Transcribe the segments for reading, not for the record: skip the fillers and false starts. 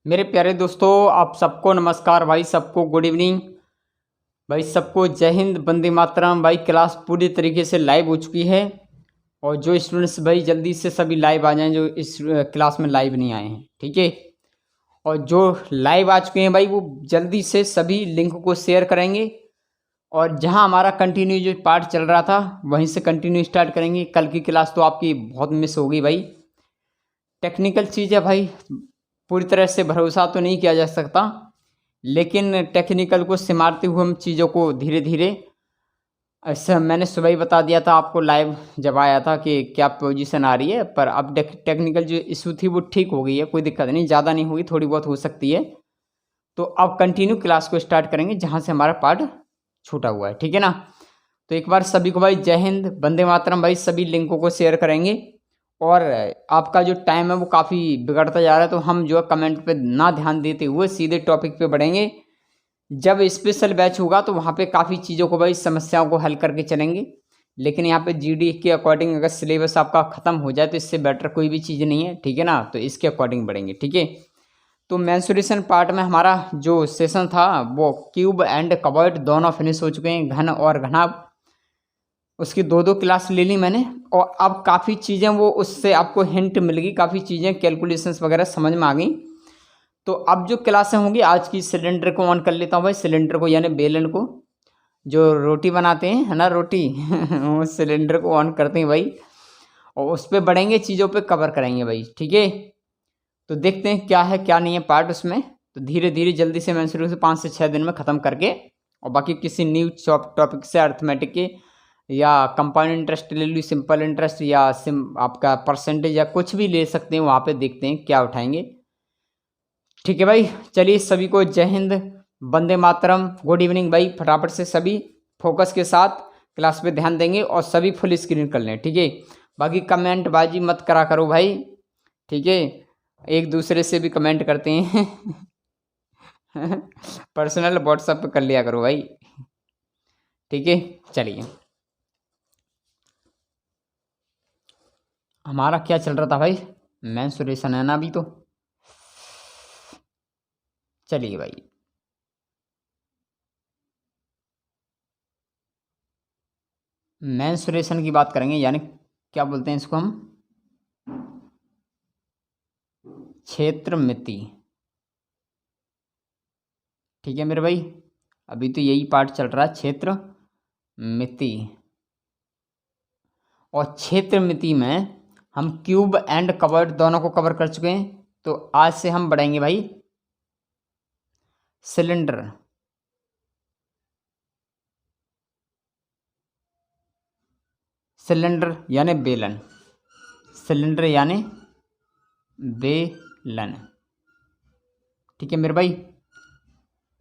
मेरे प्यारे दोस्तों, आप सबको नमस्कार भाई, सबको गुड इवनिंग भाई, सबको जय हिंद, वंदे मातरम भाई। क्लास पूरी तरीके से लाइव हो चुकी है और जो स्टूडेंट्स भाई जल्दी से सभी लाइव आ जाएं जो इस क्लास में लाइव नहीं आए हैं, ठीक है। और जो लाइव आ चुके हैं भाई वो जल्दी से सभी लिंक को शेयर करेंगे और जहां हमारा कंटिन्यू जो पार्ट चल रहा था वहीं से कंटिन्यू स्टार्ट करेंगे। कल की क्लास तो आपकी बहुत मिस होगी भाई, टेक्निकल चीज़ है भाई, पूरी तरह से भरोसा तो नहीं किया जा सकता, लेकिन टेक्निकल को सिमारते हुए हम चीज़ों को धीरे धीरे, ऐसा मैंने सुबह ही बता दिया था आपको लाइव जब आया था कि क्या पोजीशन आ रही है, पर अब टेक्निकल जो इशू थी वो ठीक हो गई है, कोई दिक्कत नहीं, ज़्यादा नहीं हुई, थोड़ी बहुत हो सकती है। तो अब कंटिन्यू क्लास को स्टार्ट करेंगे जहाँ से हमारा पार्ट छूटा हुआ है, ठीक है ना। तो एक बार सभी को भाई जय हिंद, वंदे मातरम भाई, सभी लिंकों को शेयर करेंगे। और आपका जो टाइम है वो काफ़ी बिगड़ता जा रहा है, तो हम जो है कमेंट पे ना ध्यान देते हुए सीधे टॉपिक पे बढ़ेंगे। जब स्पेशल बैच होगा तो वहाँ पे काफ़ी चीज़ों को भाई समस्याओं को हल करके चलेंगे, लेकिन यहाँ पे जीडी के अकॉर्डिंग अगर सिलेबस आपका ख़त्म हो जाए तो इससे बेटर कोई भी चीज़ नहीं है, ठीक है ना। तो इसके अकॉर्डिंग बढ़ेंगे, ठीक है। तो मेंसुरेशन पार्ट में हमारा जो सेशन था वो क्यूब एंड कवर्ड दोनों फिनिश हो चुके हैं, घन और घनाभ, उसकी दो दो क्लास ले ली मैंने। और अब काफ़ी चीज़ें वो उससे आपको हिंट मिल गई, काफ़ी चीज़ें कैलकुलेशंस वगैरह समझ में आ गई। तो अब जो क्लासें होंगी आज की, सिलेंडर को ऑन कर लेता हूँ भाई, सिलेंडर को यानी बेलन को, जो रोटी बनाते हैं है ना, रोटी वो सिलेंडर को ऑन करते हैं भाई, और उस पर बढ़ेंगे, चीज़ों पे कवर करेंगे भाई, ठीक है। तो देखते हैं क्या है क्या नहीं है पार्ट उसमें। तो धीरे धीरे जल्दी से मैं शुरू से 5 से 6 दिन में ख़त्म करके, और बाकी किसी न्यू टॉपिक से अर्थमेटिक के या कंपाउंड इंटरेस्ट ले ली, सिंपल इंटरेस्ट या आपका परसेंटेज या कुछ भी ले सकते हैं, वहाँ पे देखते हैं क्या उठाएंगे, ठीक है भाई। चलिए सभी को जय हिंद, वंदे मातरम, गुड इवनिंग भाई। फटाफट से सभी फोकस के साथ क्लास पे ध्यान देंगे और सभी फुल स्क्रीन कर लें, ठीक है। बाकी कमेंट बाजी मत करा करो भाई, ठीक है, एक दूसरे से भी कमेंट करते हैं पर्सनल व्हाट्सएप पे कर लिया करो भाई, ठीक है। चलिए हमारा क्या चल रहा था भाई, मेंसुरेशन है ना अभी तो। चलिए भाई, मेंसुरेशन की बात करेंगे, यानी क्या बोलते हैं इसको हम, क्षेत्र मिति, ठीक है मेरे भाई। अभी तो यही पार्ट चल रहा है, क्षेत्र मिति। और क्षेत्र मिति में हम क्यूब एंड कवर्ड दोनों को कवर कर चुके हैं। तो आज से हम बढ़ेंगे भाई सिलेंडर, सिलेंडर यानी बेलन, सिलेंडर यानी बेलन, ठीक है मेरे भाई।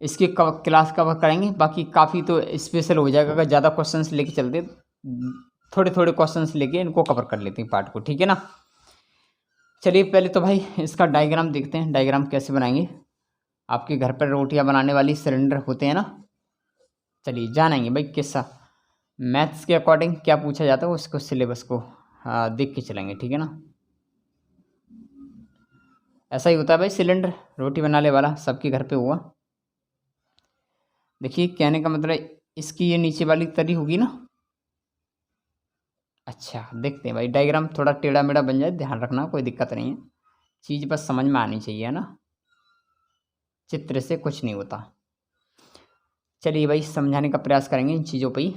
इसकी क्लास कवर करेंगे, बाकी काफ़ी तो स्पेशल हो जाएगा अगर ज़्यादा क्वेश्चंस लेके चलते, थोड़े थोड़े क्वेश्चंस लेके इनको कवर कर लेते हैं पार्ट को, ठीक है ना। चलिए पहले तो भाई इसका डायग्राम देखते हैं, डायग्राम कैसे बनाएंगे। आपके घर पर रोटियां बनाने वाली सिलेंडर होते हैं ना, चलिए जानेंगे भाई किस्सा, मैथ्स के अकॉर्डिंग क्या पूछा जाता है उसको, सिलेबस को देख के चलेंगे, ठीक है ना। ऐसा ही होता है भाई, सिलेंडर रोटी बनाने वाला सबके घर पे हुआ। देखिए कहने का मतलब इसकी ये नीचे वाली तरी होगी ना। अच्छा देखते हैं भाई, डायग्राम थोड़ा टेढ़ा मेढ़ा बन जाए ध्यान रखना, कोई दिक्कत नहीं है, चीज़ बस समझ में आनी चाहिए, है ना, चित्र से कुछ नहीं होता। चलिए भाई समझाने का प्रयास करेंगे इन चीज़ों पर ही।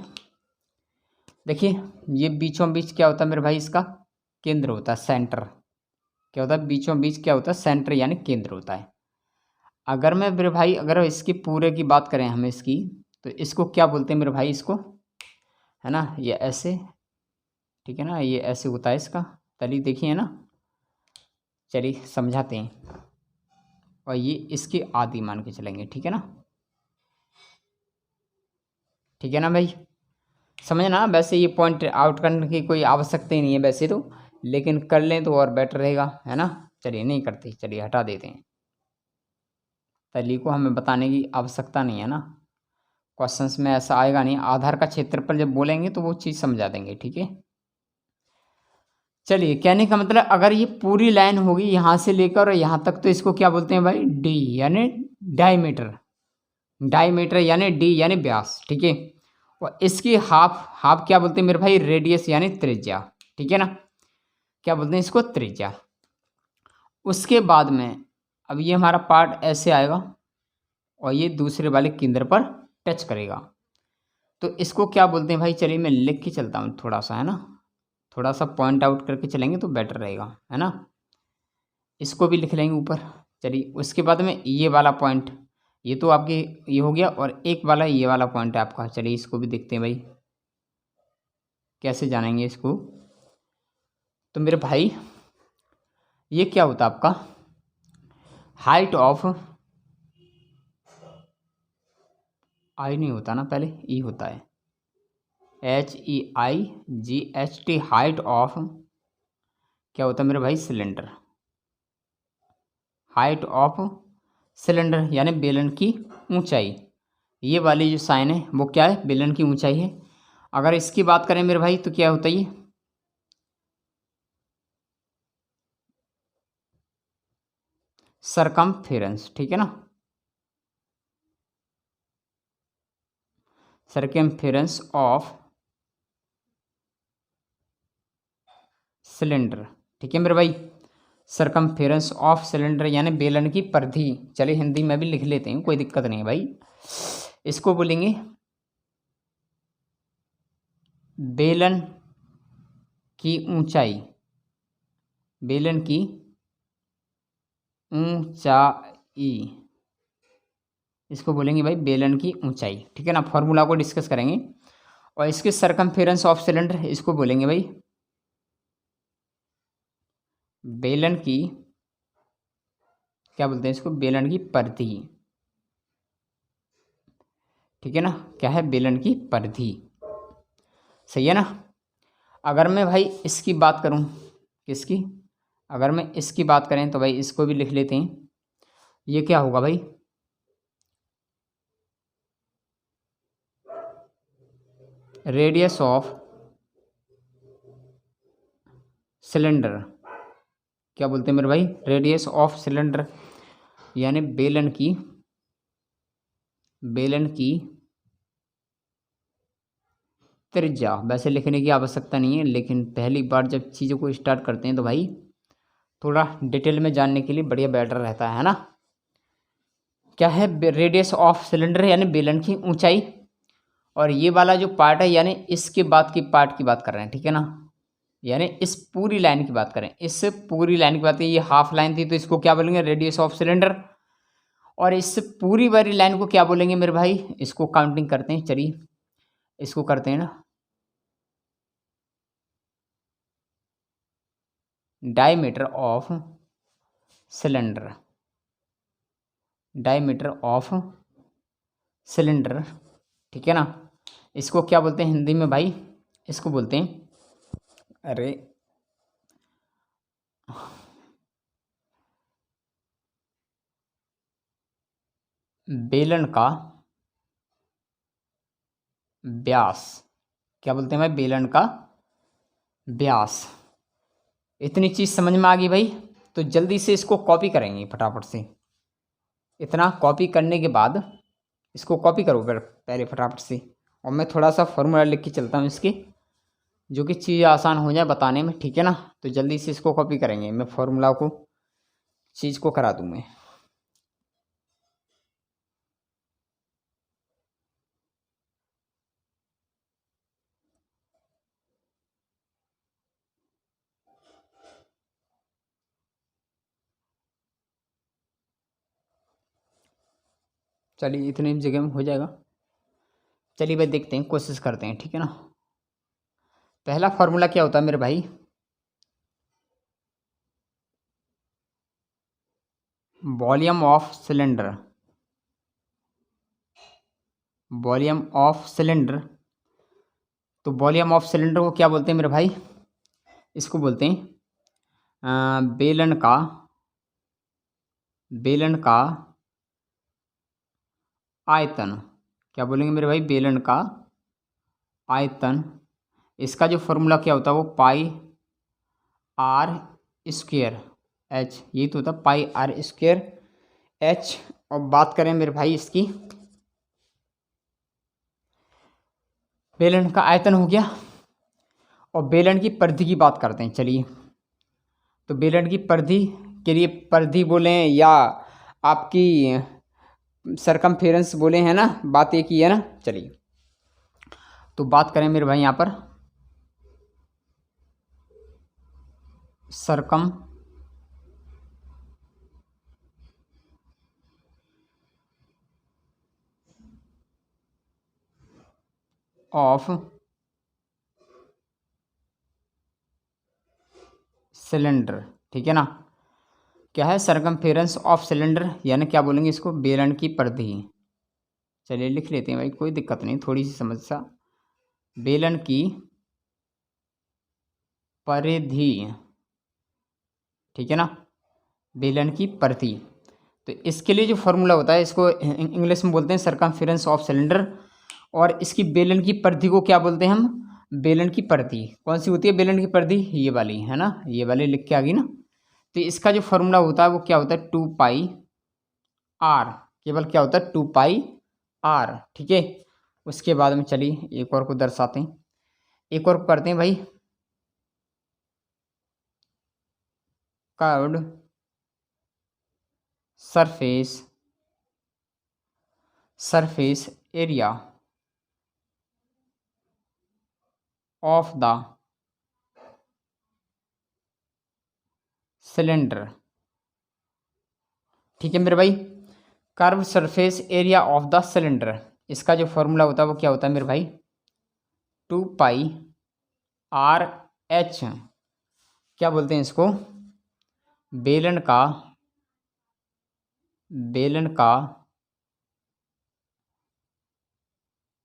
देखिए ये बीचों बीच क्या होता है मेरे भाई, इसका केंद्र होता है, सेंटर। क्या होता है बीचों बीच, क्या होता है सेंटर यानी केंद्र होता है। अगर मैं मेरे भाई, अगर इसकी पूरे की बात करें हम इसकी, तो इसको क्या बोलते हैं मेरे भाई, इसको, है ना, ये ऐसे, ठीक है ना, ये ऐसे होता है इसका तली, देखिए ना। चलिए समझाते हैं, और ये इसके आदि मान के चलेंगे, ठीक है ना, ठीक है ना भाई, समझना। वैसे ये पॉइंट आउट करने की कोई आवश्यकता ही नहीं है वैसे तो, लेकिन कर लें तो और बेटर रहेगा, है ना। चलिए नहीं करते, चलिए हटा देते हैं, तली को हमें बताने की आवश्यकता नहीं है ना, क्वेश्चंस में ऐसा आएगा नहीं, आधार का क्षेत्रफल जब बोलेंगे तो वो चीज़ समझा देंगे, ठीक है। चलिए, कहने का मतलब अगर ये पूरी लाइन होगी यहाँ से लेकर और यहाँ तक, तो इसको क्या बोलते हैं भाई? डी यानी डायमीटर। डायमीटर यानी डी यानी व्यास, ठीक है। और इसकी हाफ, हाफ क्या बोलते हैं मेरे भाई? रेडियस यानी त्रिज्या, ठीक है ना। क्या बोलते हैं इसको? त्रिज्या। उसके बाद में अब ये हमारा पार्ट ऐसे आएगा और ये दूसरे वाले केंद्र पर टच करेगा, तो इसको क्या बोलते हैं भाई? चलिए मैं लिख के चलता हूँ थोड़ा सा, है ना, थोड़ा सा पॉइंट आउट करके चलेंगे तो बेटर रहेगा, है ना। इसको भी लिख लेंगे ऊपर। चलिए, उसके बाद में ये वाला पॉइंट, ये तो आपके ये हो गया, और एक वाला ये वाला पॉइंट है आपका। चलिए इसको भी देखते हैं भाई, कैसे जानेंगे इसको। तो मेरे भाई ये क्या होता है आपका? हाइट ऑफ, आई नहीं होता ना, पहले ई होता है, HEIGHT, हाइट ऑफ क्या होता है मेरे भाई? सिलेंडर। हाइट ऑफ सिलेंडर यानी बेलन की ऊंचाई। ये वाली जो साइन है वो क्या है? बेलन की ऊंचाई है। अगर इसकी बात करें मेरे भाई तो क्या होता है ये? सरकमफेरेंस, ठीक है ना। सरकमफेरेंस ऑफ सिलेंडर, ठीक है मेरे भाई। सरकमफेरेंस ऑफ सिलेंडर यानी बेलन की परिधि। चलिए हिंदी में भी लिख लेते हैं, कोई दिक्कत नहीं है भाई। इसको बोलेंगे बेलन की ऊंचाई। बेलन की ऊंचाई, इसको बोलेंगे भाई बेलन की ऊंचाई, ठीक है ना। फॉर्मूला को डिस्कस करेंगे। और इसके सरकमफेरेंस ऑफ सिलेंडर, इसको बोलेंगे भाई बेलन की, क्या बोलते हैं इसको? बेलन की परिधि, ठीक है ना। क्या है? बेलन की परिधि, सही है ना। अगर मैं भाई इसकी बात करूं, किसकी? अगर मैं इसकी बात करें तो भाई इसको भी लिख लेते हैं। ये क्या होगा भाई? रेडियस ऑफ सिलेंडर, क्या बोलते हैं मेरे भाई? रेडियस ऑफ सिलेंडर यानी बेलन की, बेलन की त्रिज्या। वैसे लिखने की आवश्यकता नहीं है, लेकिन पहली बार जब चीज़ों को स्टार्ट करते हैं तो भाई थोड़ा डिटेल में जानने के लिए बढ़िया बेटर रहता है ना। क्या है? रेडियस ऑफ सिलेंडर यानी बेलन की ऊंचाई। और ये वाला जो पार्ट है यानी इसके बाद की पार्ट की बात कर रहे हैं, ठीक है ना। यानी इस पूरी लाइन की बात करें, इस पूरी लाइन की बात करें, ये हाफ लाइन थी तो इसको क्या बोलेंगे? Radius of cylinder. और इस पूरी वाली लाइन को क्या बोलेंगे मेरे भाई? इसको काउंटिंग करते हैं, चलिए इसको करते हैं ना, diameter of cylinder. Diameter of cylinder, ठीक है ना। इसको क्या बोलते हैं हिंदी में भाई? इसको बोलते हैं, अरे बेलन का व्यास। क्या बोलते हैं भाई? बेलन का व्यास। इतनी चीज़ समझ में आ गई भाई, तो जल्दी से इसको कॉपी करेंगे फटाफट से। इतना कॉपी करने के बाद इसको कॉपी करो फिर पहले फटाफट से। और मैं थोड़ा सा फॉर्मूला लिख के चलता हूँ इसके, जो कि चीज़ आसान हो जाए बताने में, ठीक है ना। तो जल्दी से इसको कॉपी करेंगे, मैं फॉर्मूला को, चीज़ को करा दूँ मैं। चलिए इतनी जगह में हो जाएगा। चलिए भाई देखते हैं, कोशिश करते हैं, ठीक है ना। पहला फार्मूला क्या होता है मेरे भाई? Volume of cylinder. Volume of cylinder, तो वॉल्यूम ऑफ सिलेंडर को क्या बोलते हैं मेरे भाई? इसको बोलते हैं बेलन का, बेलन का आयतन। क्या बोलेंगे मेरे भाई? बेलन का आयतन। इसका जो फॉर्मूला क्या होता है वो पाई आर स्क्वेयर एच, ये तो होता पाई आर स्क्वेयर एच। और बात करें मेरे भाई इसकी बेलन का आयतन हो गया, और बेलन की परिधि की बात करते हैं। चलिए, तो बेलन की परिधि के लिए परिधि बोले या आपकी सरकमफेरेंस बोले, हैं ना, बात एक ही है ना। चलिए, तो बात करें मेरे भाई यहाँ पर सरकम ऑफ सिलेंडर, ठीक है ना। क्या है? सरकमफेरेंस ऑफ सिलेंडर, यानी क्या बोलेंगे इसको? बेलन की परिधि। चलिए लिख लेते हैं भाई, कोई दिक्कत नहीं, थोड़ी सी समस्या। बेलन की परिधि, ठीक है ना, बेलन की परिधि। तो इसके लिए जो फॉर्मूला होता है, इसको इंग्लिश में बोलते हैं सरकमफेरेंस ऑफ सिलेंडर, और इसकी बेलन की परिधि को क्या बोलते हैं हम? बेलन की परिधि। कौन सी होती है बेलन की परिधि? ये वाली, है ना, ये वाली लिख के आ गई ना। तो इसका जो फॉर्मूला होता है वो क्या होता है? 2 पाई आर, केवल क्या होता है? 2 पाई आर, ठीक है। उसके बाद में चलिए एक और को दर्शाते हैं, एक और करते हैं भाई। Curved surface area of the cylinder, ठीक है मेरे भाई। Curve surface area of the cylinder, इसका जो फॉर्मूला होता है वो क्या होता है मेरे भाई? 2 पाई आर एच, क्या बोलते हैं इसको? बेलन का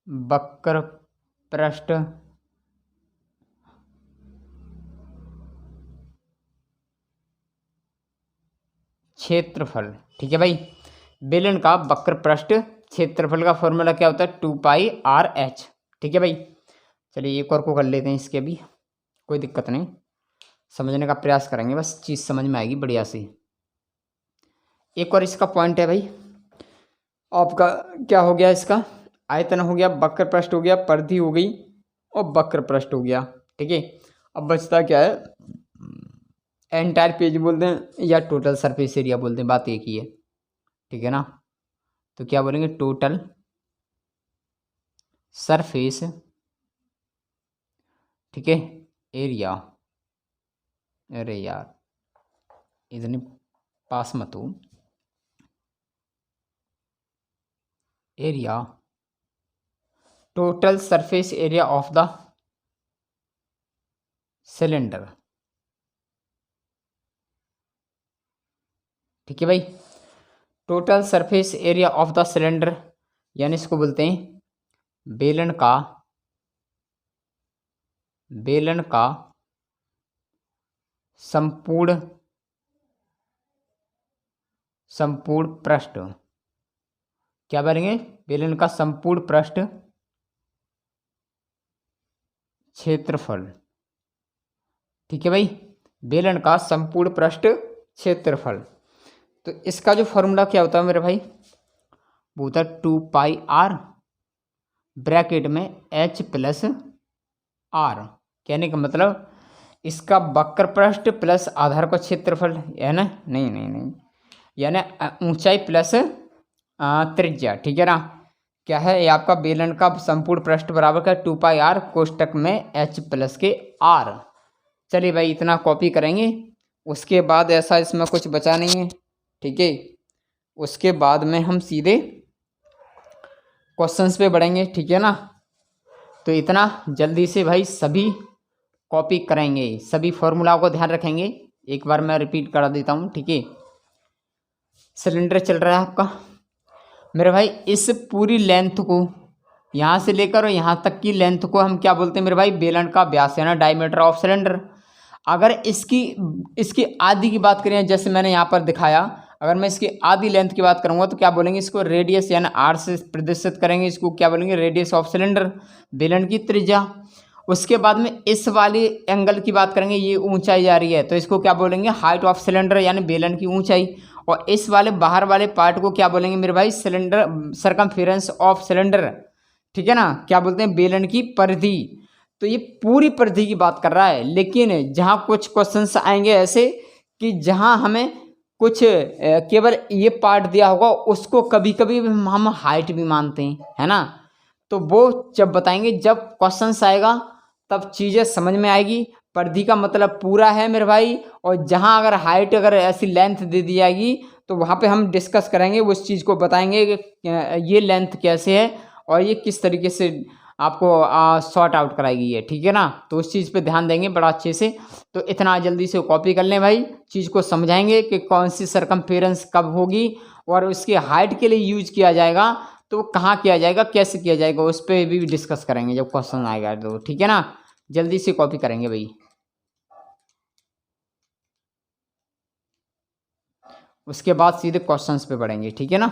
वक्र पृष्ठ क्षेत्रफल, ठीक है भाई। बेलन का वक्र पृष्ठ क्षेत्रफल का फॉर्मूला क्या होता है? 2 पाई आर एच, ठीक है भाई। चलिए एक और को कर लेते हैं, इसके अभी कोई दिक्कत नहीं, समझने का प्रयास करेंगे, बस चीज़ समझ में आएगी बढ़िया सी। एक और इसका पॉइंट है भाई, आपका क्या हो गया? इसका आयतन हो गया, वक्र पृष्ठ हो गया, परिधि हो गई, और वक्र पृष्ठ हो गया, ठीक है। अब बचता क्या है? एंटायर पेज बोलते हैं या टोटल सरफेस एरिया बोलते हैं, बात एक ही है, ठीक है ना। तो क्या बोलेंगे? टोटल सरफेस, ठीक है, एरिया। अरे यार इतने पास मत हो। Area, total surface area of the cylinder, ठीक है भाई। Total surface area of the cylinder, यानी इसको बोलते हैं बेलन का संपूर्ण पृष्ठ, क्या बोलेंगे? बेलन का संपूर्ण पृष्ठ क्षेत्रफल, ठीक है भाई। बेलन का संपूर्ण पृष्ठ क्षेत्रफल। तो इसका जो फॉर्मूला क्या होता है मेरे भाई? वो होता है 2 पाई आर ब्रैकेट में एच प्लस आर, कहने का मतलब इसका वक्र पृष्ठ प्लस आधार का क्षेत्रफल, है ना। नहीं, यानी ऊंचाई प्लस त्रिज्या, ठीक है ना। क्या है ये? आपका बेलन का संपूर्ण पृष्ठ बराबर का 2 पाई आर कोष्टक में एच प्लस के आर। चलिए भाई इतना कॉपी करेंगे, उसके बाद ऐसा इसमें कुछ बचा नहीं है, ठीक है। उसके बाद में हम सीधे क्वेश्चंस पे बढ़ेंगे, ठीक है ना। तो इतना जल्दी से भाई सभी कॉपी करेंगे, सभी फॉर्मूला को ध्यान रखेंगे। एक बार मैं रिपीट करा देता हूँ, ठीक है। सिलेंडर चल रहा है आपका मेरे भाई, इस पूरी लेंथ को यहाँ से लेकर और यहाँ तक की लेंथ को हम क्या बोलते हैं मेरे भाई? बेलन का व्यास, है ना, डायमीटर ऑफ सिलेंडर। अगर इसकी आधी की बात करें, जैसे मैंने यहाँ पर दिखाया, अगर मैं इसकी आधी लेंथ की बात करूँगा तो क्या बोलेंगे? इसको रेडियस यानी आर से प्रदर्शित करेंगे, इसको क्या बोलेंगे? रेडियस ऑफ सिलेंडर, बेलन की त्रिज्या। उसके बाद में इस वाली एंगल की बात करेंगे, ये ऊंचाई जा रही है तो इसको क्या बोलेंगे, हाइट ऑफ सिलेंडर यानी बेलन की ऊंचाई। और इस वाले बाहर वाले पार्ट को क्या बोलेंगे मेरे भाई, सिलेंडर सरकमफेरेंस ऑफ सिलेंडर, ठीक है ना, क्या बोलते हैं, बेलन की परिधि। तो ये पूरी परिधि की बात कर रहा है। लेकिन जहाँ कुछ क्वेश्चंस आएंगे ऐसे कि जहाँ हमें कुछ केवल ये पार्ट दिया होगा उसको कभी कभी हम हाइट भी मानते हैं, है ना। तो वो जब बताएंगे, जब क्वेश्चंस आएगा तब चीज़ें समझ में आएगी। परिधि का मतलब पूरा है मेरे भाई, और जहाँ अगर हाइट अगर ऐसी लेंथ दे दी जाएगी तो वहाँ पे हम डिस्कस करेंगे, उस चीज़ को बताएंगे कि ये लेंथ कैसे है और ये किस तरीके से आपको सॉर्ट आउट कराएगी ये, ठीक है ना। तो उस चीज़ पे ध्यान देंगे बड़ा अच्छे से। तो इतना जल्दी से कॉपी कर लें भाई, चीज़ को समझाएंगे कि कौन सी सरकमफेरेंस कब होगी और उसके हाइट के लिए यूज किया जाएगा तो कहाँ किया जाएगा, कैसे किया जाएगा, उस पर भी डिस्कस करेंगे जब क्वेश्चन आएगा तो, ठीक है ना। जल्दी से कॉपी करेंगे भाई। उसके बाद सीधे क्वेश्चंस पे बढ़ेंगे, ठीक है ना।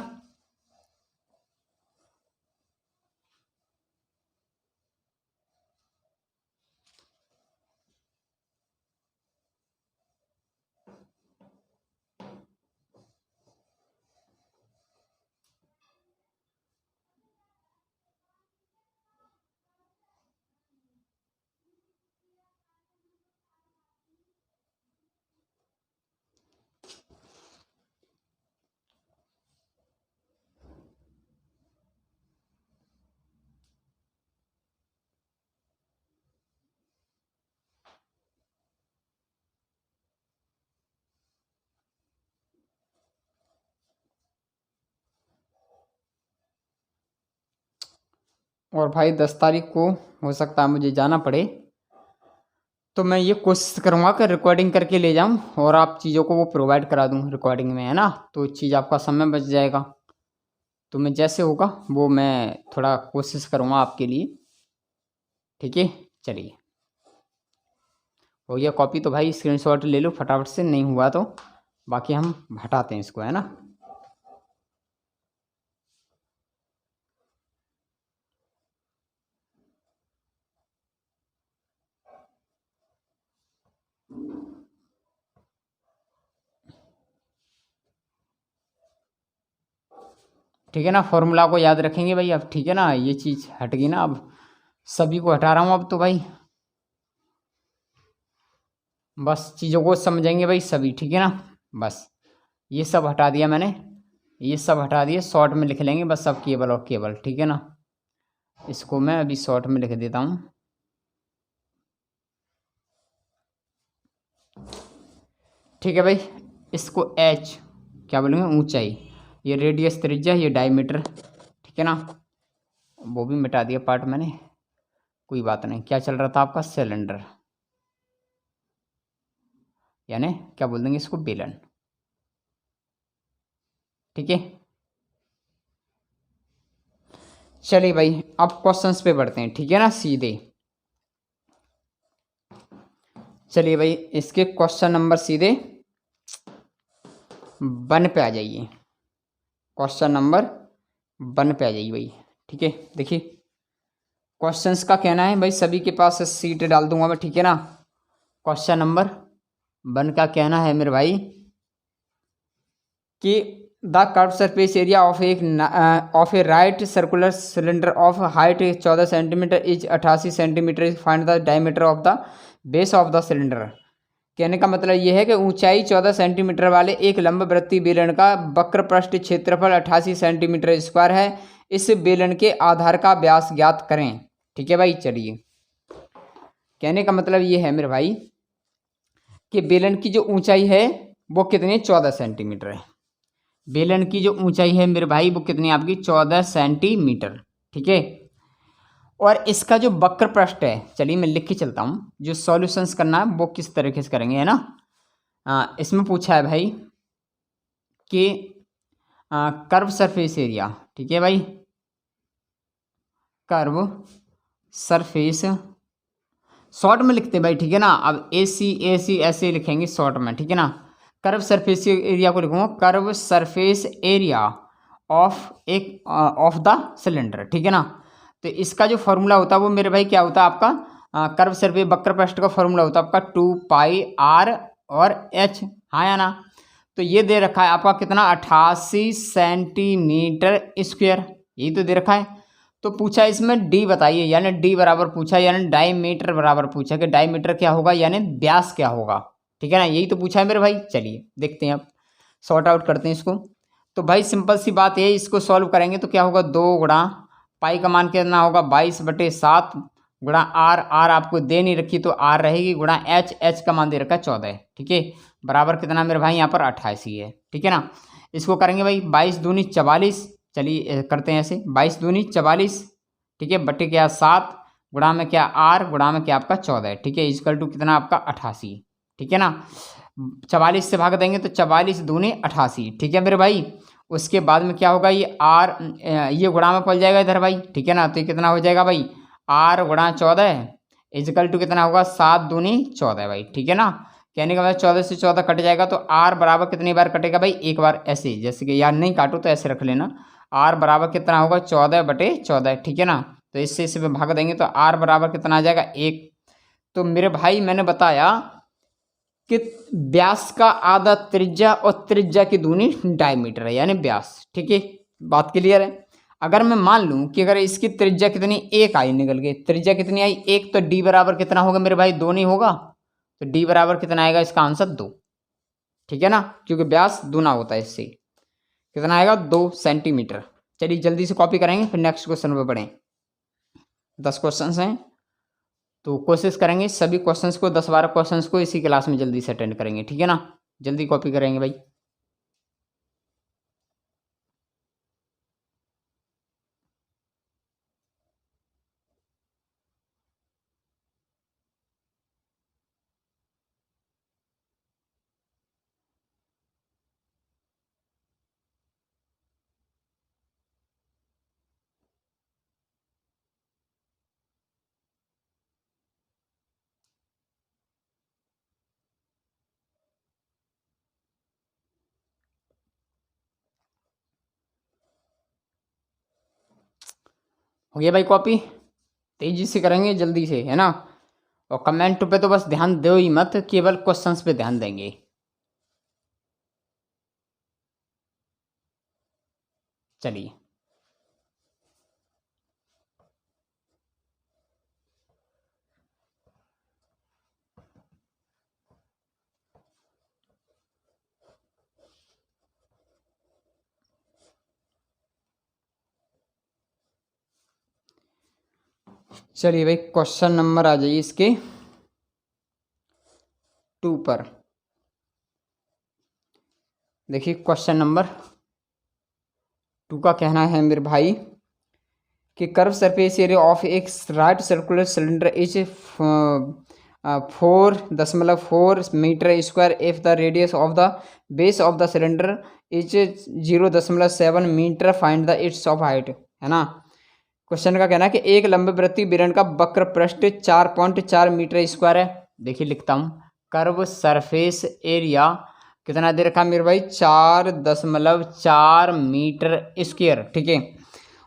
और भाई 10 तारीख को हो सकता है मुझे जाना पड़े, तो मैं ये कोशिश करूँगा कि रिकॉर्डिंग करके ले जाऊँ और आप चीज़ों को वो प्रोवाइड करा दूँ रिकॉर्डिंग में, है ना। तो चीज़ आपका समय बच जाएगा। तो मैं जैसे होगा वो मैं थोड़ा कोशिश करूँगा आपके लिए, ठीक है। चलिए हो गया कॉपी, तो भाई स्क्रीनशॉट ले लो फटाफट से, नहीं हुआ तो बाकी हम हटाते हैं इसको, है ना। ठीक है ना, फॉर्मूला को याद रखेंगे भाई अब, ठीक है ना। ये चीज़ हट गई ना, अब सभी को हटा रहा हूँ अब तो भाई, बस चीज़ों को समझेंगे भाई सभी, ठीक है ना। बस ये सब हटा दिया मैंने, ये सब हटा दिया, शॉर्ट में लिख लेंगे बस अब केबल और केबल, ठीक है ना। इसको मैं अभी शॉर्ट में लिख देता हूँ, ठीक है भाई। इसको एच क्या बोलेंगे, ऊंचाई, ये रेडियस त्रिज्या, ये डायमीटर, ठीक है ना। वो भी मिटा दिया पार्ट मैंने, कोई बात नहीं। क्या चल रहा था आपका, सिलेंडर, यानी क्या बोल देंगे इसको, बेलन, ठीक है। चलिए भाई अब क्वेश्चंस पे बढ़ते हैं, ठीक है ना, सीधे। चलिए भाई इसके क्वेश्चन नंबर सीधे 1 पे आ जाइए, क्वेश्चन नंबर 1 पे आ जाइए भाई, ठीक है। देखिए क्वेश्चंस का कहना है भाई, सभी के पास सीट डाल दूंगा मैं, ठीक है ना। क्वेश्चन नंबर 1 का कहना है मेरे भाई कि the curve surface area of A right circular cylinder of height 14 centimetre is 88 centimetre, find the diameter of the base of the cylinder. कहने का मतलब ये है कि ऊंचाई 14 सेंटीमीटर वाले एक लंबवृत्तीय बेलन का वक्र पृष्ठ क्षेत्रफल 88 सेंटीमीटर स्क्वायर है। इस बेलन के आधार का व्यास ज्ञात करें, ठीक है भाई। चलिए कहने का मतलब ये है मेरे भाई कि बेलन की जो ऊंचाई है वो कितनी, 14 सेंटीमीटर है। बेलन की जो ऊंचाई है मेरे भाई वो कितनी आपकी, 14 सेंटीमीटर, ठीक है। और इसका जो वक्र पृष्ठ है, चलिए मैं लिख के चलता हूँ, जो सॉल्यूशंस करना है वो किस तरीके से करेंगे, है ना। इसमें पूछा है भाई कि कर्व सरफेस एरिया, ठीक है भाई, कर्व सरफेस शॉर्ट में लिखते हैं भाई, ठीक है ना। अब ए सी ऐसे लिखेंगे शॉर्ट में, ठीक है ना। कर्व सरफेस एरिया को लिखूंगा, curve surface area of the cylinder, ठीक है ना। तो इसका जो फॉर्मूला होता है वो मेरे भाई क्या होता है आपका, कर्व सर्फेस वक्र पृष्ठ का फॉर्मूला होता है आपका 2πr और h, हाँ या ना। तो ये दे रखा है आपका कितना 88 सेंटीमीटर स्क्वायर, यही तो दे रखा है। तो पूछा इसमें डी बताइए, यानी डी बराबर पूछा, यानी डायमीटर बराबर पूछा कि डायमीटर क्या होगा यानी व्यास क्या होगा, ठीक है ना, यही तो पूछा है मेरे भाई। चलिए देखते हैं अब, सॉर्ट आउट करते हैं इसको। तो भाई सिंपल सी बात है, इसको सॉल्व करेंगे तो क्या होगा 2 गुणा पाई का मान कितना होगा 22/7 गुणा आर, आर आपको दे नहीं रखी तो आर रहेगी, गुणा एच, एच का मान दे रखा है 14, ठीक है, बराबर कितना मेरे भाई यहाँ पर 88 है, ठीक है ना। इसको करेंगे भाई 22 दूनी 44, चलिए करते हैं ऐसे 22 दूनी 44, ठीक है, बटे क्या 7 गुणा में क्या आर, गुणा में क्या आपका 14, ठीक है, इक्वल टू कितना आपका 88, ठीक है ना। 44 से भाग देंगे तो 44 दूनी 88, ठीक है मेरे भाई। उसके बाद में क्या होगा ये आर, ये गुणा में पड़ जाएगा इधर भाई, ठीक है ना। तो ये कितना हो जाएगा भाई आर गुणा 14 इक्वल टू कितना होगा 7 दूनी 14 भाई, ठीक है ना। कहने का मतलब 14 से 14 कट जाएगा तो आर बराबर कितनी बार कटेगा भाई, एक बार ऐसे, जैसे कि यार नहीं काटो तो ऐसे रख लेना, आर बराबर कितना होगा 14/14, ठीक है ना। तो इससे इसे भाग देंगे तो आर बराबर कितना आ जाएगा 1। तो मेरे भाई मैंने बताया कि व्यास का आधा त्रिज्या और त्रिज्या की दूनी डायमीटर है यानी व्यास, ठीक है, बात क्लियर है। अगर मैं मान लूं कि अगर इसकी त्रिज्या कितनी 1 आई, निकल गई त्रिज्या कितनी आई 1, तो डी बराबर कितना होगा मेरे भाई 2 नहीं होगा, तो डी बराबर कितना आएगा इसका आंसर 2, ठीक है ना, क्योंकि व्यास दूना होता है इससे, कितना आएगा 2 सेंटीमीटर। चलिए जल्दी से कॉपी करेंगे फिर नेक्स्ट क्वेश्चन पे बढ़ें। 10 क्वेश्चन हैं तो कोशिश करेंगे सभी क्वेश्चंस को 10-12 क्वेश्चंस को इसी क्लास में जल्दी से अटेंड करेंगे, ठीक है ना। जल्दी कॉपी करेंगे भाई। हो गया भाई कॉपी, तेजी से करेंगे जल्दी से, है ना। और कमेंट पे तो बस ध्यान दो ही मत, केवल क्वेश्चंस पे ध्यान देंगे। चलिए चलिए भाई क्वेश्चन नंबर आ जाइए इसके 2 पर। देखिए क्वेश्चन नंबर 2 का कहना है मेरे भाई कि कर्व सरफेस एरिया ऑफ एक right circular cylinder is 4.4 metre square if the radius of the base of the cylinder is 0.7 metre, find the its of height, है ना। क्वेश्चन का कहना है कि एक लंबे वृत्तीय बेलन का वक्र पृष्ठ 4.4 मीटर स्क्वायर है। देखिए लिखता हूँ, कर्व सरफेस एरिया कितना दे रखा मेरे भाई 4.4 मीटर स्क्वायर, ठीक है।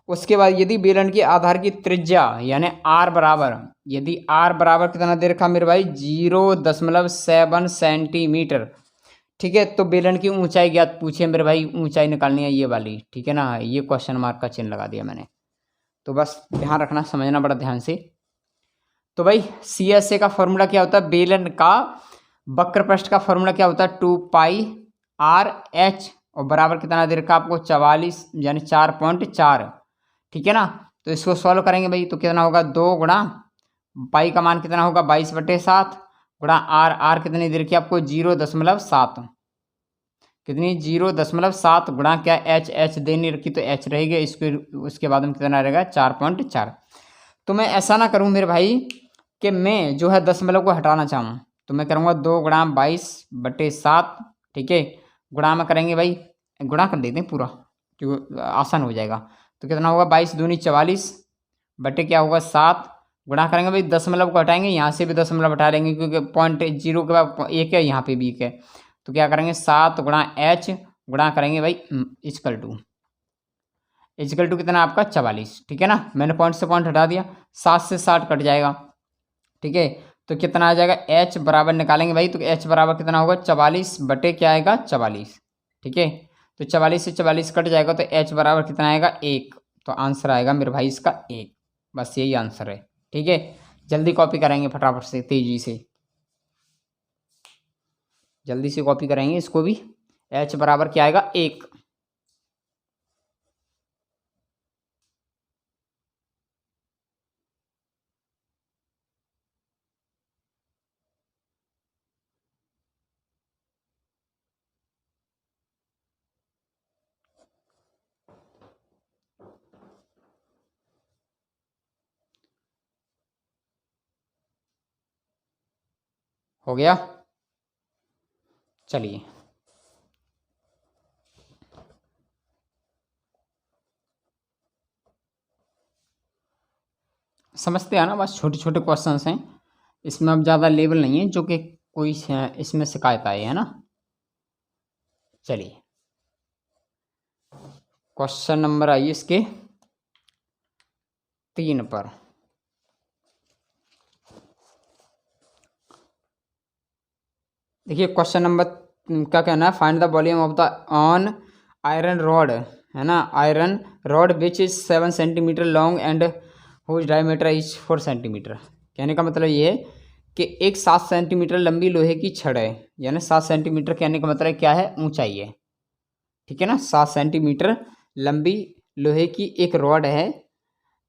उसके बाद यदि बेलन की आधार की त्रिज्या यानी आर बराबर, यदि आर बराबर कितना दे रखा मेरे भाई 0.7 सेंटीमीटर, ठीक है, तो बेलन की ऊंचाई ज्ञात पूछिए मेरे भाई, ऊंचाई निकालनी है ये वाली, ठीक है ना। ये क्वेश्चन मार्क का चिन्ह लगा दिया मैंने, तो बस ध्यान रखना, समझना बड़ा ध्यान से। तो भाई CSA का फॉर्मूला क्या होता है, बेलन का वक्र पृष्ठ का फॉर्मूला क्या होता है 2πr/h, और बराबर कितना दे रखा आपको 44 यानी 4.4, ठीक है ना। तो इसको सॉल्व करेंगे भाई तो कितना होगा 2 गुणा पाई का मान कितना होगा 22/7 गुणा आर, आर कितनी दे रखी आपको 0.7, कितनी 0.7 गुणा क्या एच, एच दे नहीं रखी तो एच रहेगी, इसको उसके बाद में कितना रहेगा 4.4। तो मैं ऐसा ना करूं मेरे भाई कि मैं जो है दशमलव को हटाना चाहूँ, तो मैं करूँगा 2 गुणा 22/7, ठीक है, गुणा में करेंगे भाई, गुणा कर देते हैं पूरा क्योंकि आसान हो जाएगा। तो कितना होगा 22 दूनी 44 बटे क्या होगा 7, गुणा करेंगे भाई दशमलव को हटाएंगे, यहाँ से भी दशमलव हटा लेंगे क्योंकि 0.0 के बाद 1 है, यहाँ पे भी 1 है, तो क्या करेंगे 7 गुणा एच, गुणा करेंगे भाई इक्वल टू कितना आपका 44, ठीक है ना। मैंने पॉइंट से पॉइंट हटा दिया, 7 से 60 कट जाएगा, ठीक है। तो कितना आ जाएगा, h बराबर निकालेंगे भाई, तो h बराबर कितना होगा, 44 बटे क्या आएगा, 44। ठीक है, तो 44 से 44 कट जाएगा तो h बराबर कितना आएगा, 1। तो आंसर आएगा मेरे भाई इसका 1। बस यही आंसर है। ठीक है, जल्दी कॉपी कराएंगे फटाफट से, तेजी से जल्दी से कॉपी करेंगे इसको भी। h बराबर क्या आएगा, 1। हो गया, चलिए समझते हैं ना, बस छोटे छोटे क्वेश्चंस हैं, इसमें अब ज़्यादा लेवल नहीं है जो कि कोई इसमें शिकायत आई है ना। चलिए क्वेश्चन नंबर आइए इसके 3 पर। देखिए क्वेश्चन नंबर क्या कहना है, find the volume of the on iron rod, है ना, iron rod which is 7 centimetre long and whose diameter is 4 centimetre. कहने का मतलब ये है कि एक 7 सेंटीमीटर लंबी लोहे की छड़ है, यानी 7 सेंटीमीटर कहने का मतलब क्या है, ऊंचाई है। ठीक है ना, 7 सेंटीमीटर लंबी लोहे की एक रॉड है,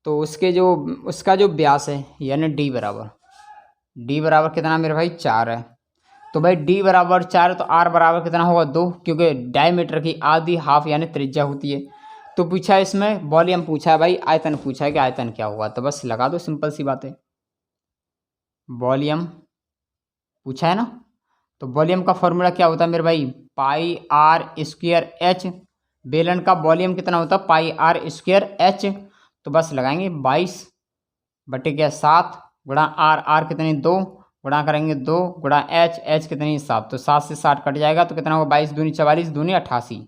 तो उसका जो व्यास है यानी डी बराबर कितना मेरे भाई, 4 है। तो भाई डी बराबर 4 है तो आर बराबर कितना होगा, 2, क्योंकि डायमीटर की आधी हाफ यानी त्रिज्या होती है। तो पूछा है इसमें वॉल्यूम पूछा है भाई, आयतन पूछा है कि आयतन क्या हुआ, तो बस लगा दो, सिंपल सी बात है। वॉल्यूम पूछा है ना, तो वॉल्यूम का फॉर्मूला क्या होता है मेरे भाई, पाई आर स्क्वायर एच। बेलन का वॉल्यूम कितना होता है, पाई आर स्क्वायर एच। तो बस लगाएंगे 22 बटे क्या 7 गुणा आर, आर कितनी 2 गुणा करेंगे 2 गुणा एच, एच कितनी 7। तो 7 से 60 कट जाएगा तो कितना होगा, 22 दूनी 44 दूनी 88।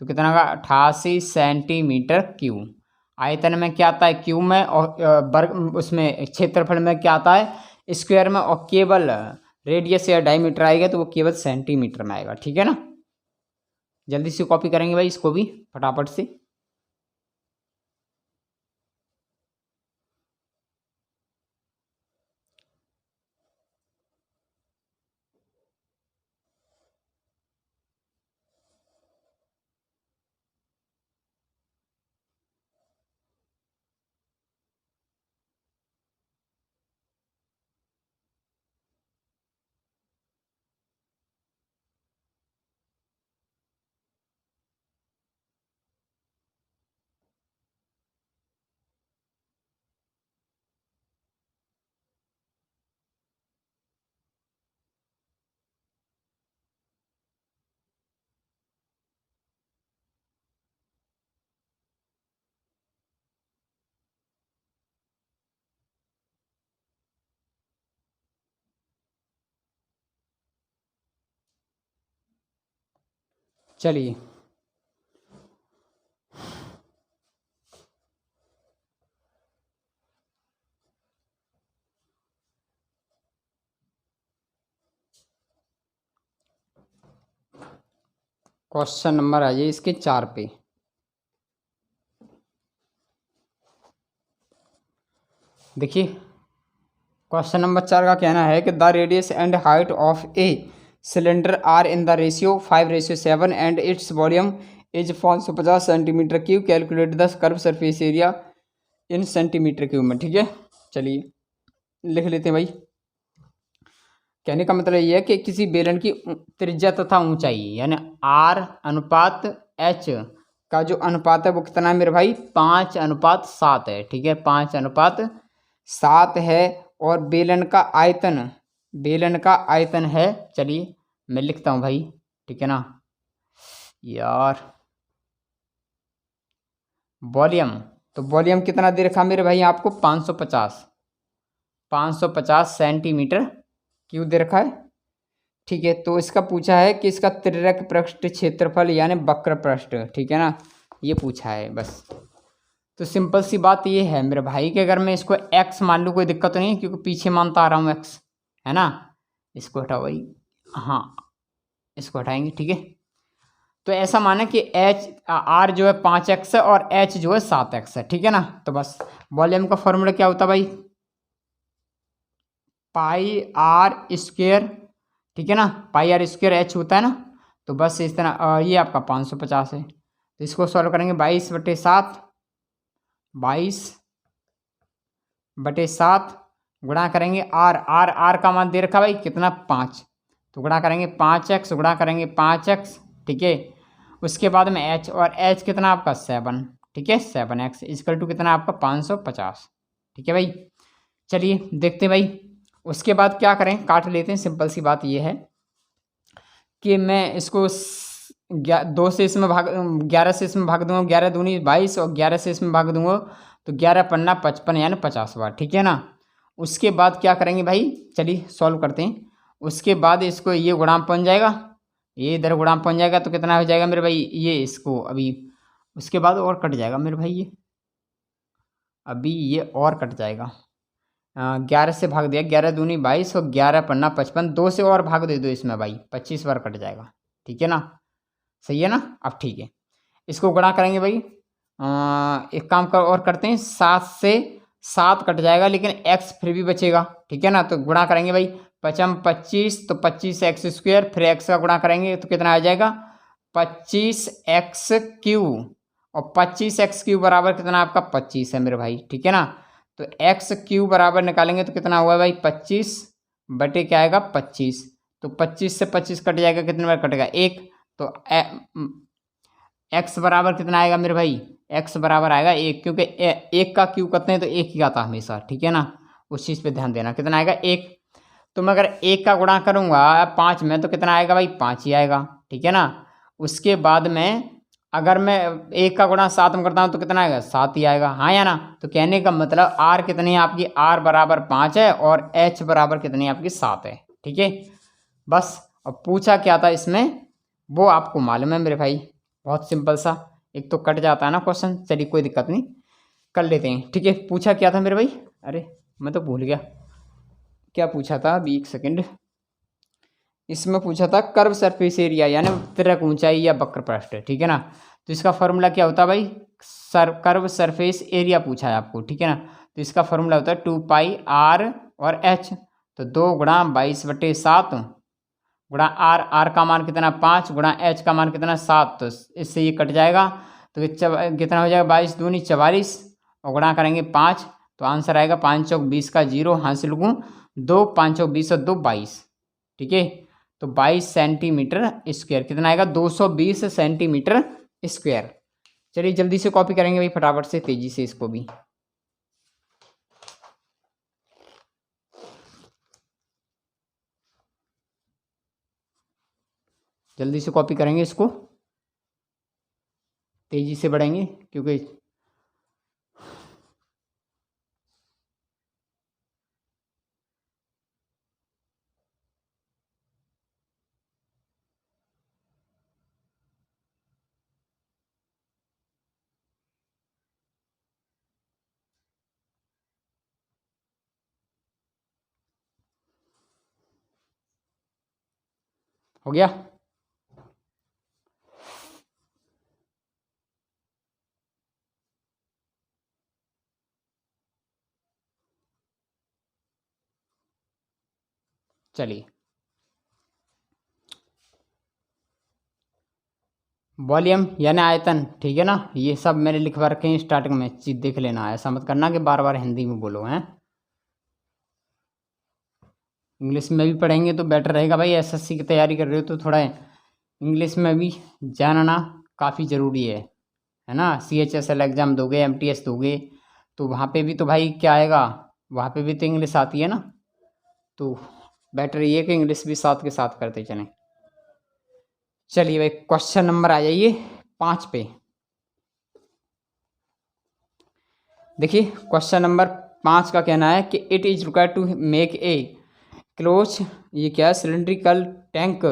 तो कितना होगा 88 सेंटीमीटर क्यूब। आयतन में क्या आता है, क्यूब में, और वर्ग उसमें क्षेत्रफल में क्या आता है, स्क्वायर में, और केवल रेडियस या डायमीटर आएगा तो वो केवल सेंटीमीटर में आएगा। ठीक है ना, जल्दी से कॉपी करेंगे भाई इसको भी फटाफट से। चलिए क्वेश्चन नंबर आ जाइए इसके 4 पे। देखिए क्वेश्चन नंबर 4 का कहना है कि the radius and height of a cylinder are in the ratio 5:7 and its volume is 550 centimetre cube, calculate the curve surface area in centimetre cube में। ठीक है, चलिए लिख लेते हैं भाई। कहने का मतलब ये है कि किसी बेलन की त्रिज्या तथा ऊंचाई यानी आर अनुपात एच का जो अनुपात है वो कितना है मेरे भाई, 5:7 है। ठीक है, 5:7 है। और बेलन का आयतन है, चलिए मैं लिखता हूँ भाई, ठीक है ना यार, वॉल्यूम, तो वॉल्यूम कितना दे रखा मेरे भाई आपको, 550 सेंटीमीटर क्यूब दे रखा है। ठीक है, तो इसका पूछा है कि इसका तिर्यक पृष्ठ क्षेत्रफल यानी वक्र पृष्ठ, ठीक है ना, ये पूछा है बस। तो सिंपल सी बात ये है मेरे भाई कि अगर मैं इसको एक्स मान लूँ कोई दिक्कत तो नहीं है, क्योंकि पीछे मानता आ रहा हूँ एक्स, है ना। इसको हटाओ भाई, हाँ इसको हटाएंगे, ठीक है। तो ऐसा माना कि एच आर जो है 5x है और एच जो है 7x है, ठीक है ना। तो बस वॉल्यूम का फॉर्मूला क्या होता है भाई, पाई आर स्क्वेयर, ठीक है ना। पाई आर स्क्वेयर एच होता है ना। तो बस इस तरह ये आपका 550 है। तो इसको सॉल्व करेंगे 22/7, 22/7 गुणा करेंगे आर, आर का मान दे रखा भाई कितना 5, तो गुणा करेंगे 5x, गुणा करेंगे 5x, ठीक है। उसके बाद में h, और h कितना आपका 7, ठीक है। 7x इक्वल टू कितना आपका 550, ठीक है भाई। चलिए देखते हैं भाई, उसके बाद क्या करें, काट लेते हैं। सिंपल सी बात ये है कि मैं इसको 2 से इसमें भाग 11 से इसमें भाग दूंगा, 11 दूनी 22, और 11 से इसमें भाग दूंगा तो 11 पन्ना 55 यानी 50 बार, ठीक है ना। उसके बाद क्या करेंगे भाई, चलिए सॉल्व करते हैं। उसके बाद इसको ये गुणाम बन जाएगा, ये इधर गुणाम बन जाएगा, तो कितना हो जाएगा मेरे भाई ये, इसको अभी उसके बाद और कट जाएगा मेरे भाई, ये अभी ये और कट जाएगा। 11 से भाग दिया, 11 दूनी 22 और 11 पन्ना 55, 2 से और भाग दे दो इसमें भाई, 25 बार कट जाएगा, ठीक है ना। सही है ना। अब ठीक है, इसको गुणा करेंगे भाई। एक काम कर और करते हैं, 7 से 7 कट जाएगा लेकिन x फिर भी बचेगा, ठीक है ना। तो गुणा करेंगे भाई, 25, तो 25x², फिर x का गुणा करेंगे तो कितना आ जाएगा 25x³ और 25x³ बराबर कितना आपका 25 है मेरे भाई, ठीक है ना। तो x³ बराबर निकालेंगे तो कितना हुआ भाई 25 बटे क्या आएगा 25, तो 25 से 25 कट जाएगा, कितने बार कटेगा 1, तो x बराबर कितना आएगा मेरे भाई, x बराबर आएगा 1, क्योंकि 1 का क्यूब करते हैं तो 1 ही आता हमेशा, ठीक है ना। उस चीज़ पे ध्यान देना, कितना आएगा 1। तो मैं अगर 1 का गुणा करूँगा 5 में तो कितना आएगा भाई 5 ही आएगा, ठीक है ना। उसके बाद में अगर मैं 1 का गुणा 7 में करता हूँ तो कितना आएगा 7 ही आएगा, हाँ या ना। तो कहने का मतलब r कितनी है आपकी, r बराबर 5 है और h बराबर कितनी है आपकी 7 है, ठीक है। बस अब पूछा क्या था इसमें वो आपको मालूम है मेरे भाई, बहुत सिंपल सा, एक तो कट जाता है ना क्वेश्चन, चलिए कोई दिक्कत नहीं कर लेते हैं, ठीक है। पूछा क्या था मेरे भाई, अरे मैं तो भूल गया क्या पूछा था, अभी एक सेकंड। इसमें पूछा था कर्व सरफेस एरिया यानी त्रिक ऊंचाई या वक्र पृष्ठ, ठीक है ना। तो इसका फॉर्मूला क्या होता है भाई, कर्व सरफेस एरिया पूछा है आपको, ठीक है ना। तो इसका फॉर्मूला होता है 2πr और h, तो 2 गुणा 22/7 गुणा आर का मान कितना 5 गुणा h का मान कितना 7, तो इससे ये कट जाएगा, तो कितना हो जाएगा 22 दूनी 44 और गुणा करेंगे 5, तो आंसर आएगा 5 चौक 20 का 0, हासिल लूँ 2, 5 चौक 20 और 2 22, ठीक है। तो 22 सेंटीमीटर स्क्वायर कितना आएगा 220 सेंटीमीटर स्क्वायर। चलिए जल्दी से कॉपी करेंगे भाई फटाफट से, तेजी से इसको भी जल्दी से कॉपी करेंगे, इसको तेजी से बढ़ेंगे क्योंकि हो गया। चलिए वॉल्यूम यानी आयतन, ठीक है ना। ये सब मैंने लिखवा रखे हैं स्टार्टिंग में, चीज देख लेना, ऐसा मत करना कि बार बार हिंदी में बोलो हैं। इंग्लिश में भी पढ़ेंगे तो बेटर रहेगा भाई, एसएससी की तैयारी कर रहे हो तो थोड़ा इंग्लिश में भी जानना काफ़ी ज़रूरी है ना। CHSL एग्ज़ाम दोगे, MTS दोगे तो वहाँ पे भी तो भाई क्या आएगा, वहाँ पे भी तो इंग्लिश आती है ना। तो बेटर ये कि इंग्लिश भी साथ के साथ करते चलें। चलिए भाई क्वेश्चन नंबर आ जाइए 5 पे। देखिए क्वेश्चन नंबर 5 का कहना है कि it is required to make a close, ये क्या है, cylindrical tank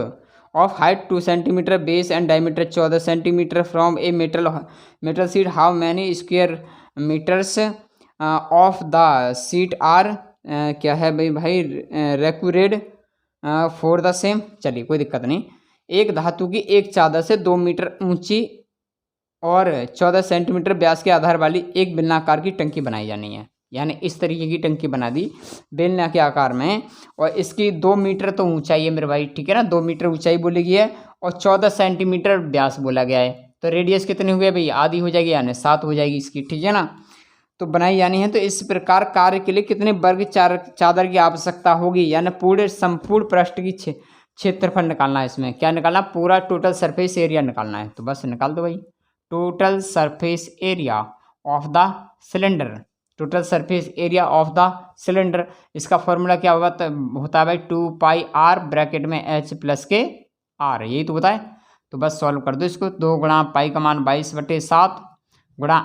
of height 2 centimetre, base and diameter 14 centimetre from a metal sheet, how many square metres of the sheet are क्या है भाई रेक्यूरेड फॉर द सेम। चलिए कोई दिक्कत नहीं। एक धातु की एक चादर से 2 मीटर ऊंची और 14 सेंटीमीटर व्यास के आधार वाली एक बेलनाकार की टंकी बनाई जानी है। यानी इस तरीके की टंकी बना दी बेलना के आकार में, और इसकी 2 मीटर तो ऊंचाई है मेरे भाई, ठीक है ना, 2 मीटर ऊंचाई बोली गई है और 14 सेंटीमीटर व्यास बोला गया है। तो रेडियस कितने हुए भाई, आधी हो जाएगी यानी 7 हो जाएगी इसकी, ठीक है ना। तो बनाई जानी है। तो इस प्रकार कार्य के लिए कितने वर्ग चादर की आवश्यकता होगी, यानी पूरे संपूर्ण पृष्ठ की क्षेत्रफल निकालना है। इसमें क्या निकालना, पूरा टोटल सरफेस एरिया निकालना है। तो बस निकाल दो भाई, total surface area of the cylinder, total surface area of the cylinder. इसका फॉर्मूला क्या होता है भाई, 2πr ब्रैकेट में h प्लस के r, यही तो बताए। तो बस सॉल्व कर दो इसको। 2 गुणा पाई का मान 22/7 गुणा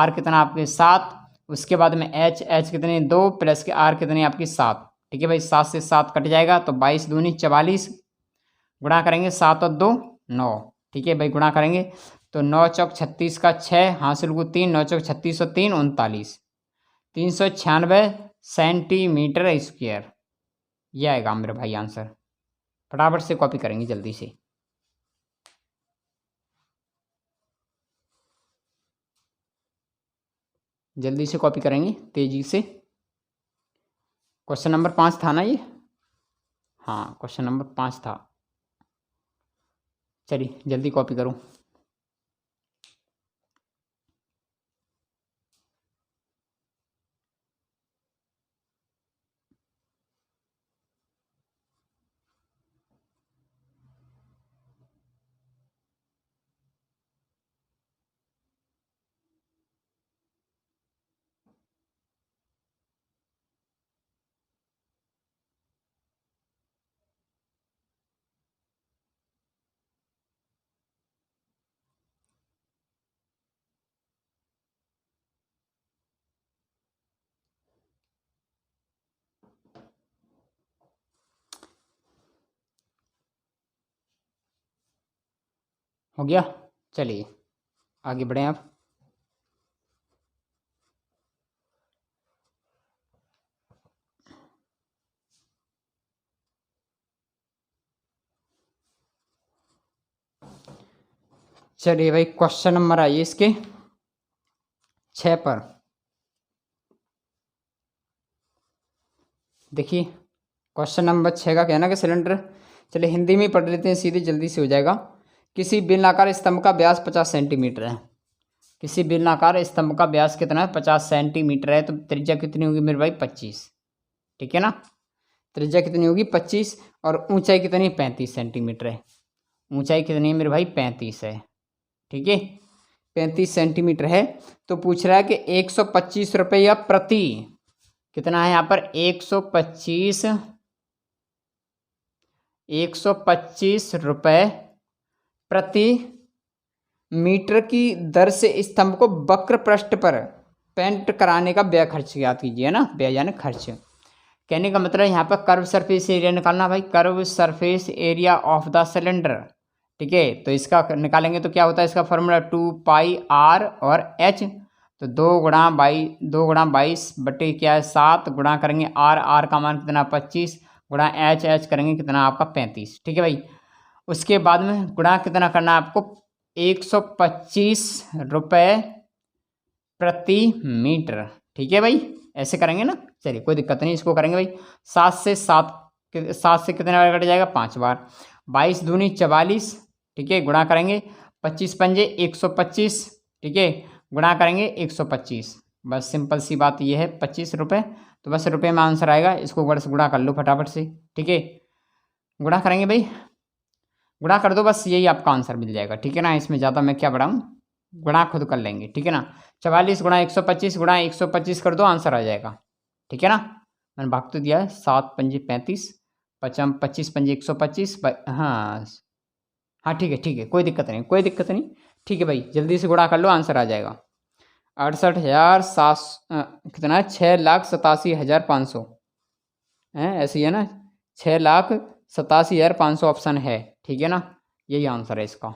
r कितना आपके 7, उसके बाद में h कितने 2 प्लस के r कितने आपकी 7, ठीक है भाई। 7 से 7 कट जाएगा तो 22 दूनी 44, गुणा करेंगे 7 और 2 9, ठीक है भाई। गुणा करेंगे तो 9 चौक 36 का 6 हासिल को 3, 9 चौक 36 और 3 39, 396 सेंटीमीटर स्क्वायर। यह आएगा मेरे भाई आंसर। फटाफट से कॉपी करेंगे जल्दी से। जल्दी से कॉपी करेंगे तेजी से। क्वेश्चन नंबर 5 था ना ये, हाँ क्वेश्चन नंबर 5 था। चलिए जल्दी कॉपी करो। हो गया, चलिए आगे बढ़ें आप। चलिए भाई क्वेश्चन नंबर आइए इसके 6 पर। देखिए क्वेश्चन नंबर 6 का कहना कि सिलेंडर, चलिए हिंदी में पढ़ लेते हैं सीधे, जल्दी से हो जाएगा। किसी बेलनाकार स्तंभ का व्यास 50 सेंटीमीटर है। किसी बेलनाकार स्तंभ का व्यास कितना है, 50 सेंटीमीटर है। तो त्रिज्या कितनी होगी मेरे भाई, 25, ठीक है ना। त्रिज्या कितनी होगी 25, और ऊंचाई कितनी 35 सेंटीमीटर है। ऊंचाई कितनी है मेरे भाई 35 है, ठीक है 35 सेंटीमीटर है। तो पूछ रहा है कि 125 रुपया प्रति, कितना है यहाँ पर 125 रुपये प्रति मीटर की दर से स्तंभ को वक्र पृष्ठ पर पेंट कराने का व्यय खर्च याद कीजिए ना, व्यय यानी खर्च। कहने का मतलब यहाँ पर कर्व सरफेस एरिया निकालना भाई, curve surface area of the cylinder, ठीक है। तो इसका निकालेंगे तो क्या होता है, इसका फॉर्मूला 2πr और h। तो 2 गुणा 22 बटे क्या है 7, गुणा करेंगे r का मान कितना 25, गुणा h करेंगे कितना आपका 35, ठीक है भाई। उसके बाद में गुणा कितना करना है आपको 125 रुपये प्रति मीटर, ठीक है भाई। ऐसे करेंगे ना, चलिए कोई दिक्कत नहीं, इसको करेंगे भाई। 7 से कितने बार कट जाएगा 5 बार, 22 दूनी 44, ठीक है। गुणा करेंगे 25 पंजे 125, ठीक है। गुणा करेंगे 125, बस सिंपल सी बात ये है 25 रुपये। तो बस रुपये में आंसर आएगा, इसको गुणा कर लो फटाफट से, ठीक है। गुणा करेंगे भाई, गुणा कर दो, बस यही आपका आंसर मिल जाएगा, ठीक है ना। इसमें ज़्यादा मैं क्या बढ़ाऊँ, गुणा खुद कर लेंगे, ठीक है ना। 44 गुणा 125 गुणा 125 कर दो, आंसर आ जाएगा, ठीक है ना। मैंने भाग तो दिया है, 7 पंजे 35, 25 पंजे 125, हाँ हाँ ठीक है कोई दिक्कत नहीं, कोई दिक्कत नहीं, ठीक है भाई। जल्दी से गुणा कर लो, आंसर आ जाएगा 68,700 कितना 6,87,500 है, ऐसे ही है ना, 6,87,500 ऑप्शन है, ठीक है ना। यही आंसर है इसका।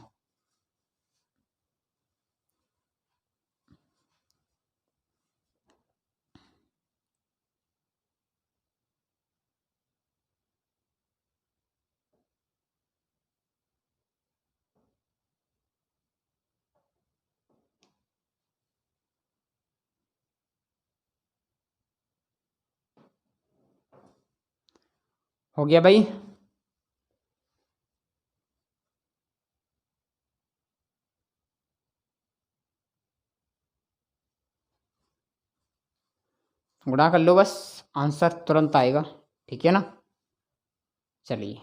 हो गया भाई। गुणा कर लो बस, आंसर तुरंत आएगा। ठीक है ना। चलिए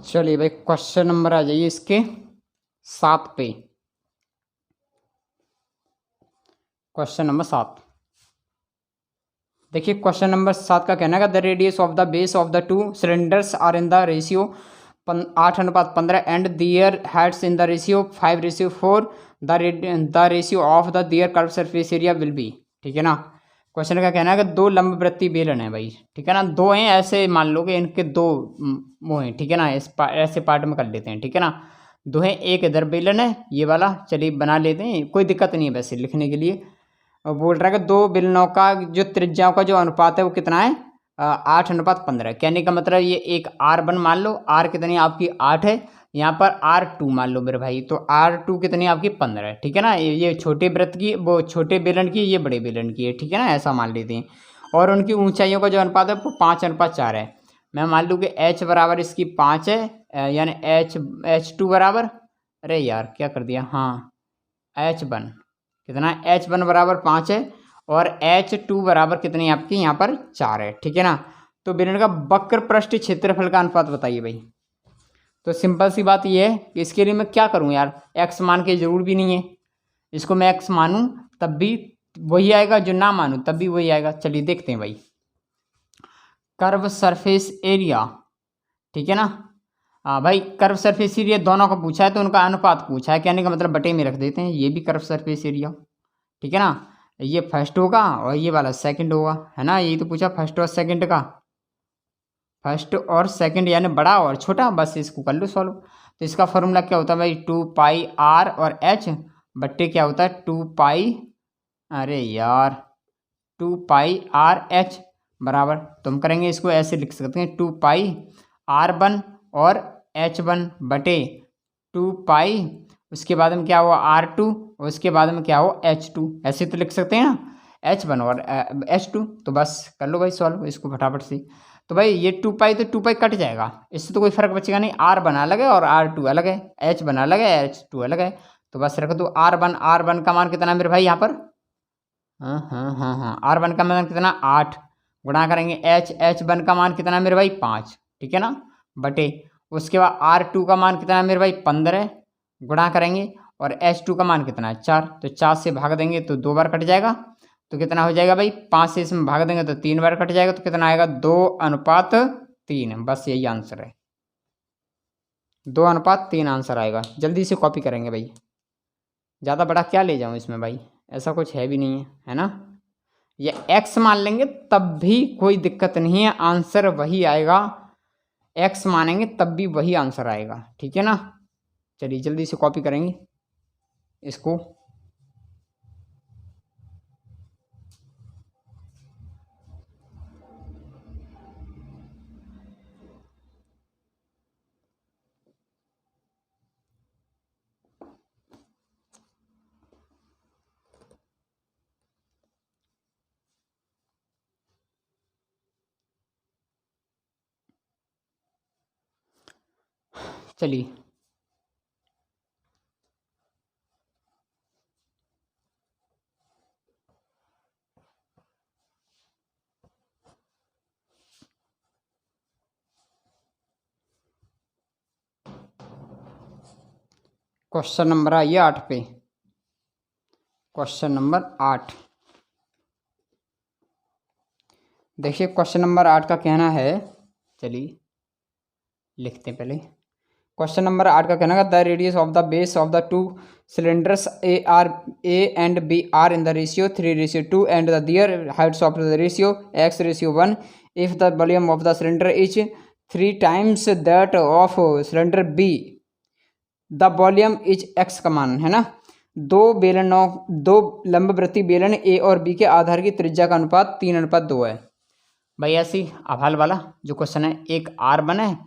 चलिए भाई, क्वेश्चन नंबर आ जाइए इसके 7 पे। क्वेश्चन नंबर 7, देखिए क्वेश्चन नंबर 7 का कहना है the radius of the base of the two cylinders are in the ratio 8:15 and their heads in the ratio 5:4। The ratio of the their curve surface area will be. ठीक है ना। Question का कहना है कि दो लंबवृत्तीय बेलन है भाई। ठीक है ना, दो हैं, ऐसे मान लो कि इनके दो वो हैं। ठीक है ना, ऐसे पार्ट में कर लेते हैं। ठीक है ना, दो हैं, एक इधर बेलन है ये वाला, चलिए बना लेते हैं, कोई दिक्कत नहीं है वैसे लिखने के लिए। और बोल रहा है कि दो बेलनों का जो त्रिज्याओं का जो अनुपात है वो कितना है, 8:15। कहने का मतलब ये एक R1 मान लो, R कितनी आपकी 8 है, यहाँ पर R2 मान लो मेरे भाई, तो R2 कितनी आपकी 15 है। ठीक है ना, ये छोटे वृत्त की, वो छोटे बेलन की, ये बड़े बेलन की है। ठीक है ना, ऐसा मान लेते हैं। और उनकी ऊंचाइयों का जो अनुपात है वो 5:4 है। मैं मान लूँ कि H बराबर इसकी 5 है, यानी H2 बराबर, अरे यार क्या कर दिया, हाँ H1 कितना, H1 बराबर 5 है और H2 बराबर कितनी आपकी यहाँ पर 4 है। ठीक है ना। तो बेलन का वक्र पृष्ठ क्षेत्रफल का अनुपात बताइए भाई। तो सिंपल सी बात ये है कि इसके लिए मैं क्या करूँ यार, x मान के जरूर भी नहीं है, इसको मैं x मानूँ तब भी वही आएगा, जो ना मानूँ तब भी वही आएगा। चलिए देखते हैं भाई, कर्व सरफेस एरिया। ठीक है ना। हाँ भाई, कर्व सरफेस एरिया दोनों का पूछा है तो उनका अनुपात पूछा है, कहने का मतलब बटे में रख देते हैं, ये भी कर्व सरफेस एरिया। ठीक है ना, ये फर्स्ट होगा और ये वाला सेकंड होगा, है ना, यही तो पूछा फर्स्ट और सेकंड का। फर्स्ट और सेकंड यानी बड़ा और छोटा, बस इसको कर लो सॉल्व। तो इसका फॉर्मूला क्या होता है भाई, 2πr और h बट्टे क्या होता है 2π, अरे यार 2πr/h बराबर, तुम करेंगे इसको ऐसे लिख सकते हैं 2πr1 और h1 बटे 2π, उसके बाद में क्या हुआ R2, उसके बाद में क्या हो H2, ऐसे तो लिख सकते हैं ना, H1 और H2। तो बस कर लो भाई सॉल्व इसको फटाफट से। तो भाई ये 2π तो 2π कट जाएगा, इससे तो कोई फर्क बचेगा नहीं, R बना अलग है और R2 अलग है, H बना अलग है, H2 अलग है। तो बस रख दो R1 का मान कितना मेरे भाई यहाँ पर, हाँ R1 का मान कितना 8, गुणा करेंगे H1 का मान कितना मेरे भाई 5। ठीक है ना, बटे उसके बाद R2 का मान कितना मेरे भाई 15, गुणा करेंगे और H2 का मान कितना है 4, तो 4 से भाग देंगे तो 2 बार कट जाएगा, तो कितना हो जाएगा भाई 5 से इसमें भाग देंगे तो 3 बार कट जाएगा, तो कितना आएगा 2:3। बस यही आंसर है, 2:3 आंसर आएगा। जल्दी से कॉपी करेंगे भाई, ज़्यादा बड़ा क्या ले जाऊँ इसमें भाई, ऐसा कुछ है भी नहीं है ना। ये x मान लेंगे तब भी कोई दिक्कत नहीं है, आंसर वही आएगा, x मानेंगे तब भी वही आंसर आएगा। ठीक है ना। चलिए जल्दी से कॉपी करेंगे इसको। चलिए क्वेश्चन नंबर आइए 8 पे। क्वेश्चन नंबर 8, देखिए क्वेश्चन नंबर 8 का कहना है, चलिए लिखते हैं पहले। क्वेश्चन नंबर 8 का कहना है the radius of the base of the two cylinders A and B are in the ratio 3:2 and the their heights of the ratio x:1 if the volume of the cylinder is 3 times that of cylinder B the volume is x का मान है ना। दो लंबवृत्तीय बेलन ए और B के आधार की त्रिज्या का अनुपात 3:2 है। भाई ऐसी अब हल वाला जो क्वेश्चन है, एक R1 है,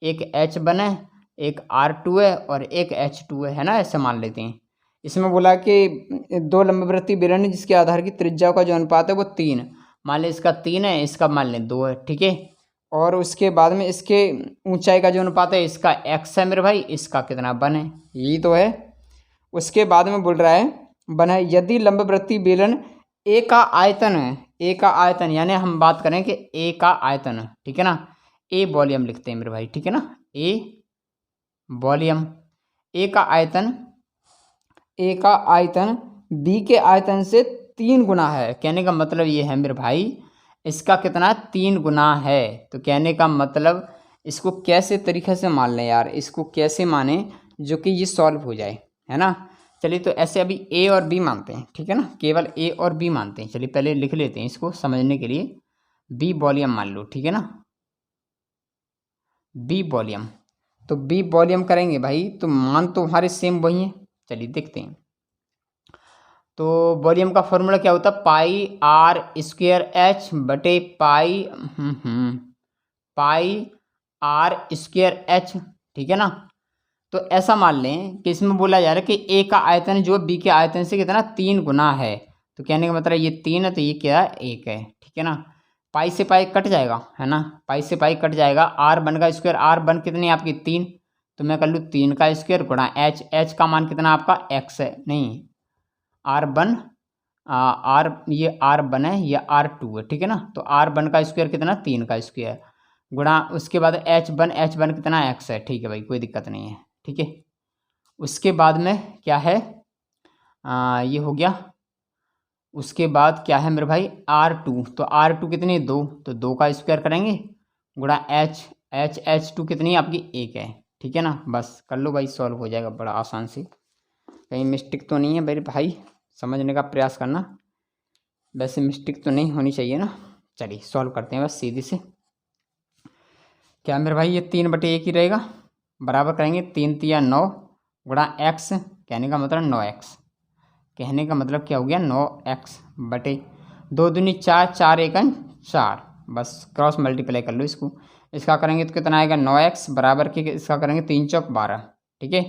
एक H1 है, एक R2 है और एक H2 है ना, ऐसे मान लेते हैं। इसमें बोला कि दो लंबवृत्तीय बेलन जिसके आधार की त्रिज्या का जो अनुपात है वो 3, मान लें इसका 3 है, इसका मान लें 2 है, ठीक है। और उसके बाद में इसके ऊंचाई का जो अनुपात है इसका x है मेरे भाई, इसका कितना 1 है, यही तो है। उसके बाद में बोल रहा है बना यदि लंबवृत्तीय बेलन ए का आयतन है, ए का आयतन यानी हम बात करें कि ए का आयतन, ठीक है ना, ए वॉल्यूम लिखते हैं मेरे भाई, ठीक है ना, ए वॉल्यूम, ए का आयतन, ए का आयतन बी के आयतन से 3 गुना है। कहने का मतलब ये है मेरे भाई इसका कितना 3 गुना है। तो कहने का मतलब इसको कैसे तरीके से मान लें यार, इसको कैसे माने जो कि ये सॉल्व हो जाए, है ना। चलिए तो ऐसे अभी ए और बी मानते हैं, ठीक है ना, केवल ए और बी मानते हैं। चलिए पहले लिख लेते हैं इसको समझने के लिए, बी वॉल्यूम मान लो, ठीक है ना, बी वॉल्यूम। तो बी वॉल्यूम करेंगे भाई तो मान तो हमारे सेम वही हैं। चलिए देखते हैं। तो वॉल्यूम का फॉर्मूला क्या होता है, पाई आर स्क्वेयर एच बटे पाई आर स्क्वेयर एच, ठीक है ना। तो ऐसा मान लें कि इसमें बोला जा रहा है कि ए का आयतन जो बी के आयतन से कितना 3 गुना है। तो कहने का मतलब ये 3 है तो ये क्या है 1 है, ठीक है ना। पाई से पाई कट जाएगा, है ना, पाई से पाई कट जाएगा, आर बन का स्क्वायर, आर बन कितनी आपकी 3, तो मैं कर लूँ 3 का स्क्वायर गुणा एच, एच का मान कितना आपका x है, नहीं आर बन आर, ये आर बन है, ये R2 है, ठीक है ना। तो आर बन का स्क्वायर कितना 3 का स्क्वायर गुणा उसके बाद एच बन कितना x है, ठीक है भाई, कोई दिक्कत नहीं है, ठीक है। उसके बाद में क्या है, ये हो गया। उसके बाद क्या है मेरे भाई R2, तो R2 कितनी 2, तो 2 का स्क्वायर करेंगे गुणा H2 कितनी आपकी 1 है, ठीक है ना। बस कर लो भाई, सॉल्व हो जाएगा बड़ा आसान से, कहीं मिस्टेक तो नहीं है मेरे भाई, समझने का प्रयास करना, वैसे मिस्टेक तो नहीं होनी चाहिए ना। चलिए सॉल्व करते हैं बस सीधे से। क्या मेरे भाई ये 3/1 ही रहेगा, बराबर करेंगे 3 तिया 9 गुणा x, कहने का मतलब 9x, कहने का मतलब क्या हो गया 9x बटे 2 दूनी 4, 4 एकन 4, बस क्रॉस मल्टीप्लाई कर लो इसको। इसका करेंगे तो कितना आएगा 9x बराबर के, इसका करेंगे 3 चौक 12, ठीक है।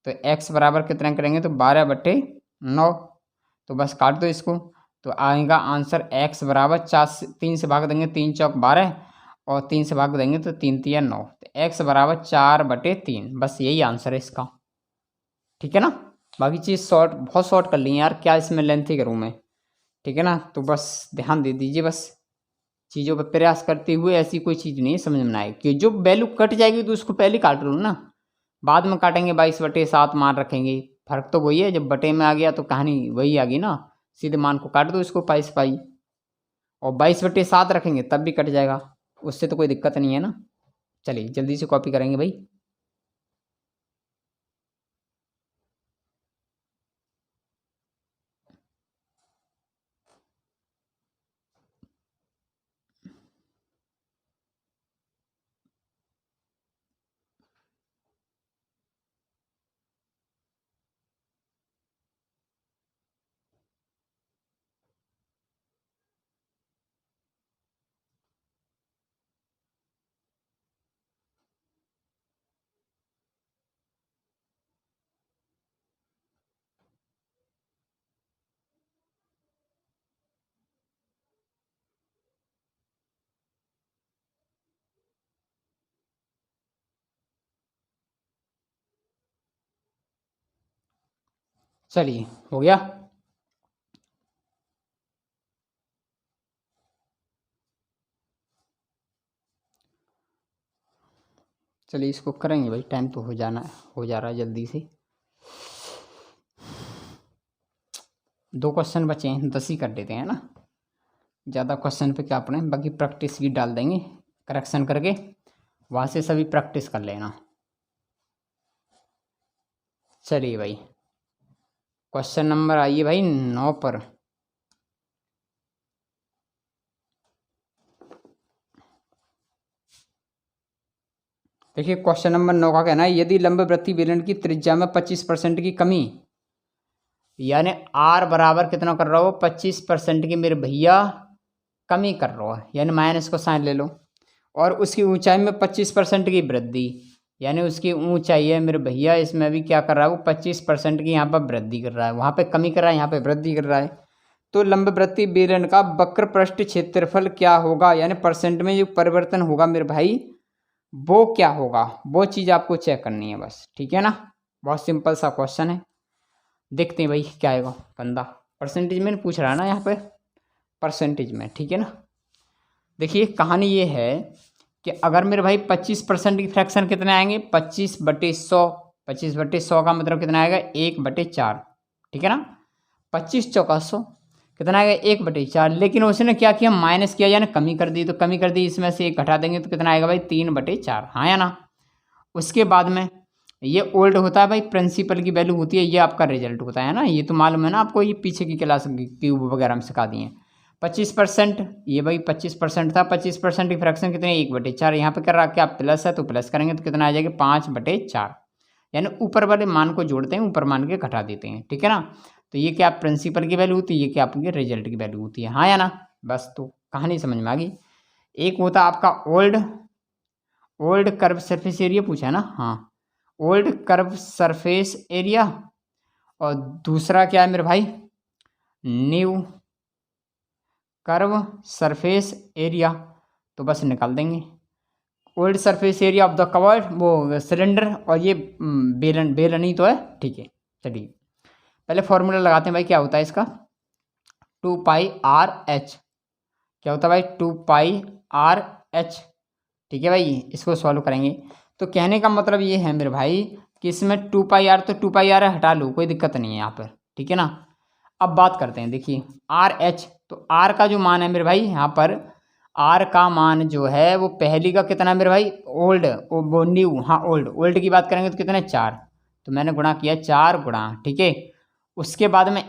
तो x बराबर कितना करेंगे तो 12/9, तो बस काट दो इसको, तो आएगा आंसर x बराबर 3 से भाग देंगे 3 चौक 12 और 3 से भाग देंगे तो 3 तिया 9, तो x बराबर 4/3, बस यही आंसर है इसका, ठीक है ना। बाकी चीज़ शॉर्ट, बहुत शॉर्ट कर ली यार, क्या इसमें लेंथ ही करूँ मैं, ठीक है ना। तो बस ध्यान दे दीजिए, बस चीज़ों पर प्रयास करते हुए, ऐसी कोई चीज़ नहीं समझ में आए कि जो वैल्यू कट जाएगी तो उसको पहले काट लो ना, बाद में काटेंगे 22/7 मान रखेंगे, फर्क तो वही है, जब बटे में आ गया तो कहानी वही आ गई ना, सीधे मान को काट दो इसको पाई से पाई, और 22/7 रखेंगे तब भी कट जाएगा, उससे तो कोई दिक्कत नहीं है ना। चलिए जल्दी से कॉपी करेंगे भाई। चलिए हो गया। चलिए इसको करेंगे भाई, टाइम तो हो जा रहा है जल्दी से। 2 क्वेश्चन बचे हैं, 10 ही कर देते हैं ना, ज़्यादा क्वेश्चन पे क्या पढ़ें, बाकी प्रैक्टिस भी डाल देंगे करेक्शन करके, वहाँ से सभी प्रैक्टिस कर लेना। चलिए भाई क्वेश्चन नंबर आइए भाई 9 पर। देखिए क्वेश्चन नंबर 9 का कहना है यदि लंब वृत्तीय बेलन की त्रिज्या में 25% की कमी, यानी आर बराबर कितना कर रहा हो 25% की मेरे भैया कमी कर रहा हो, यानी माइनस को साइन ले लो, और उसकी ऊंचाई में 25% की वृद्धि, यानी उसकी ऊंचाई है मेरे भैया इसमें भी क्या कर रहा है वो 25% की यहाँ पर वृद्धि कर रहा है, वहाँ पे कमी कर रहा है यहाँ पे वृद्धि कर रहा है। तो लंबवृत्तीय बेलन का वक्र पृष्ठ क्षेत्रफल क्या होगा, यानी परसेंट में जो परिवर्तन होगा मेरे भाई वो क्या होगा, वो चीज़ आपको चेक करनी है बस, ठीक है ना। बहुत सिंपल सा क्वेश्चन है, देखते हैं भाई क्या आएगा। बंदा परसेंटेज में पूछ रहा है ना यहाँ पे, परसेंटेज में, ठीक है ना। देखिए कहानी ये है कि अगर मेरे भाई 25% की फ्रैक्शन कितने आएंगे 25/100, 25/100 का मतलब कितना आएगा 1/4, ठीक है ना। 25×100 कितना आएगा 1/4, लेकिन उसने क्या किया माइनस किया यानी कमी कर दी, तो कमी कर दी इसमें से 1 घटा देंगे तो कितना आएगा भाई 3/4, हाँ या ना। उसके बाद में ये ओल्ड होता है भाई, प्रिंसिपल की वैल्यू होती है, ये आपका रिजल्ट होता है ना, ये तो मालूम है ना आपको, ये पीछे की क्लास क्यूब वगैरह में सिखा दिए। 25%, ये भाई 25% था, 25% की फ्रैक्शन कितने 1/4, यहाँ पे कर रहा क्या प्लस है तो प्लस करेंगे तो कितना आ जाएगा 5/4, यानी ऊपर वाले मान को जोड़ते हैं ऊपर मान के घटा देते हैं, ठीक है ना। तो ये क्या प्रिंसिपल की वैल्यू होती है, ये क्या आपकी रिजल्ट की वैल्यू होती है, हाँ या ना। बस तो कहानी समझ में आ गई। एक होता आपका old old curve surface area पूछा है ना, हाँ ओल्ड कर्व सरफेस एरिया, और दूसरा क्या है मेरे भाई न्यू कर्व सरफेस एरिया, तो बस निकाल देंगे। Old surface area of the covered वो सिलेंडर, और ये बेलन, बेलन ही तो है, ठीक है। चलिए पहले फॉर्मूला लगाते हैं भाई, क्या होता है इसका 2πr/h, क्या होता है भाई 2πr/h, ठीक है भाई। इसको सॉल्व करेंगे तो कहने का मतलब ये है मेरे भाई कि इसमें 2πr तो 2πr हटा लो, कोई दिक्कत नहीं है यहाँ पर, ठीक है ना। अब बात करते हैं, देखिए RH, तो R का जो मान है मेरे भाई यहाँ पर, R का मान जो है वो पहली का कितना है मेरे भाई ओल्ड, वो न्यू, हाँ ओल्ड, ओल्ड की बात करेंगे तो कितने 4, तो मैंने गुणा किया 4 गुणा, ठीक है। उसके बाद में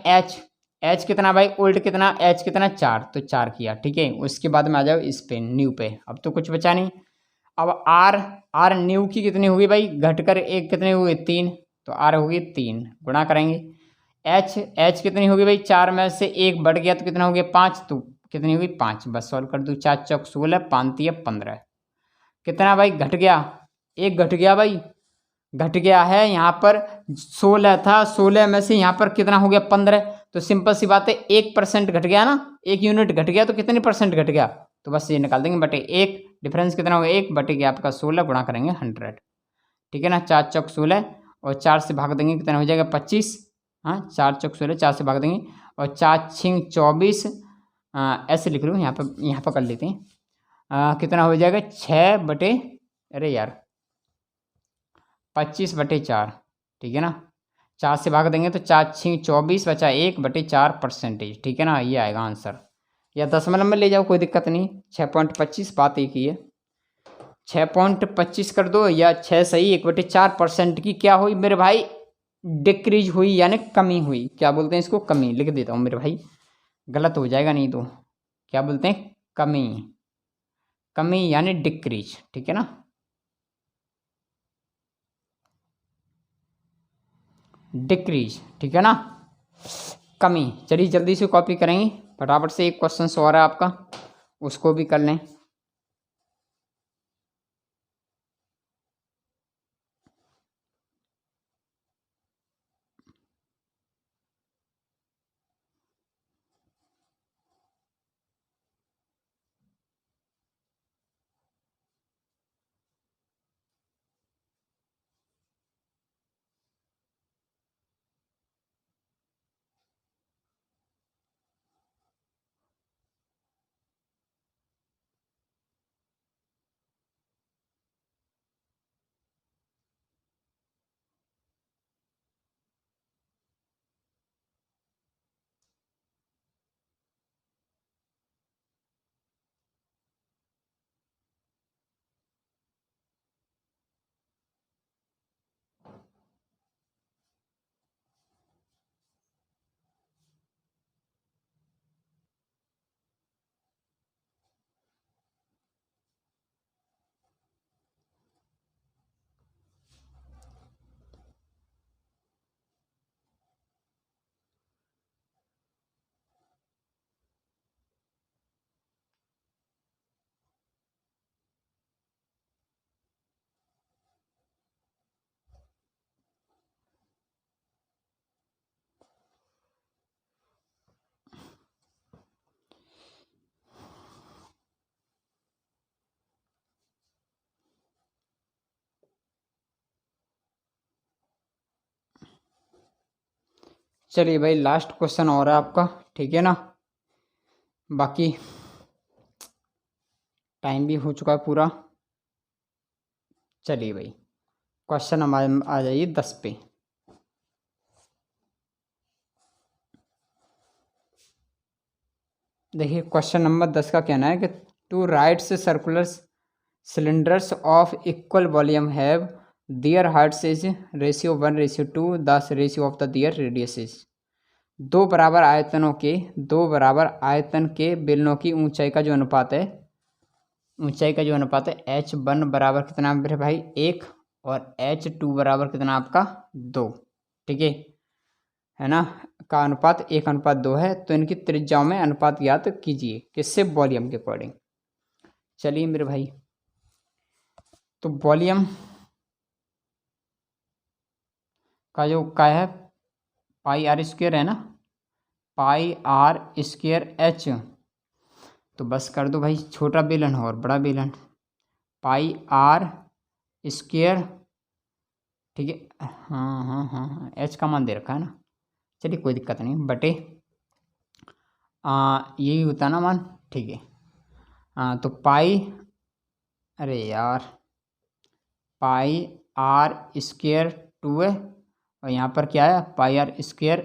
H कितना भाई ओल्ड कितना, H कितना 4, तो 4 किया, ठीक है। उसके बाद में आ जाओ इस पे न्यू पे, अब तो कुछ बचा नहीं। अब आर न्यू की कितनी होगी भाई घटकर एक कितनी हुई 3, तो आर होगी 3 गुणा करेंगे। एच कितनी होगी भाई 4 में से 1 बढ़ गया तो कितना हो गया 5, तो कितनी होगी 5, बस सॉल्व कर दूँ 4×4 = 16, 5×3 = 15, कितना भाई घट गया 1 घट गया भाई, घट गया है यहाँ पर 16 था, 16 में से यहाँ पर कितना हो गया 15, तो सिंपल सी बात है 1% घट गया ना, 1 यूनिट घट गया तो कितने परसेंट घट गया, तो बस ये निकाल देंगे बटे 1, डिफरेंस कितना होगा 1 बटे गया आपका 16 गुणा करेंगे 100, ठीक है ना। 4×4 = 16 और 4 से भाग देंगे कितना हो जाएगा 25, हाँ 4×4 = 4 से भाग देंगे, और 4×6 = 24, ऐसे लिख लो यहाँ पर कर लेते हैं, कितना हो जाएगा 6 बटे, अरे यार 25/4, ठीक है ना। 4 से भाग देंगे तो 4×6 = 24 बचा 1/4%, ठीक है ना, ये आएगा आंसर, या दशमलव में ले जाओ कोई दिक्कत नहीं, 6.25, बात एक ही है, 6.25 कर दो या 6 सही, 1/4% की क्या हुई मेरे भाई डिक्रीज हुई, यानी कमी हुई, क्या बोलते हैं इसको कमी, लिख देता हूँ मेरे भाई गलत हो जाएगा नहीं तो, क्या बोलते हैं कमी, कमी यानी डिक्रीज, ठीक है ना, डिक्रीज, ठीक है ना, कमी। चलिए जल्दी से कॉपी करेंगे फटाफट से, एक क्वेश्चन और है आपका उसको भी कर लें। चलिए भाई लास्ट क्वेश्चन और है आपका, ठीक है ना, बाकी टाइम भी हो चुका है पूरा। चलिए भाई क्वेश्चन हमारे आ जाइए 10 पे। देखिए क्वेश्चन नंबर 10 का कहना है कि two rights circular cylinders of equal volume have their heights is ratio 1:2 thus ratio of the their radius is. दो बराबर आयतन के बेलनों की ऊंचाई का जो अनुपात है, h1 बराबर कितना मेरे भाई 1 और h2 बराबर कितना आपका 2, ठीक है ना, का अनुपात 1:2 है। तो इनकी त्रिज्याओं में अनुपात ज्ञात कीजिए, किससे, वॉल्यूम के अकॉर्डिंग। चलिए मेरे भाई, तो वॉल्यूम का जो क्या है, पाई आर स्क्वायर है ना, पाई आर स्क्वायर एच, तो बस कर दो भाई छोटा बेलन और बड़ा बेलन, पाई आर स्क्वायर, ठीक है, हाँ एच का मान दे रखा है ना, चलिए कोई दिक्कत नहीं, बटे यही होता है ना मान, ठीक है। तो पाई, अरे यार, पाई आर स्क्वायर 2 है और यहाँ पर क्या है, pi R square,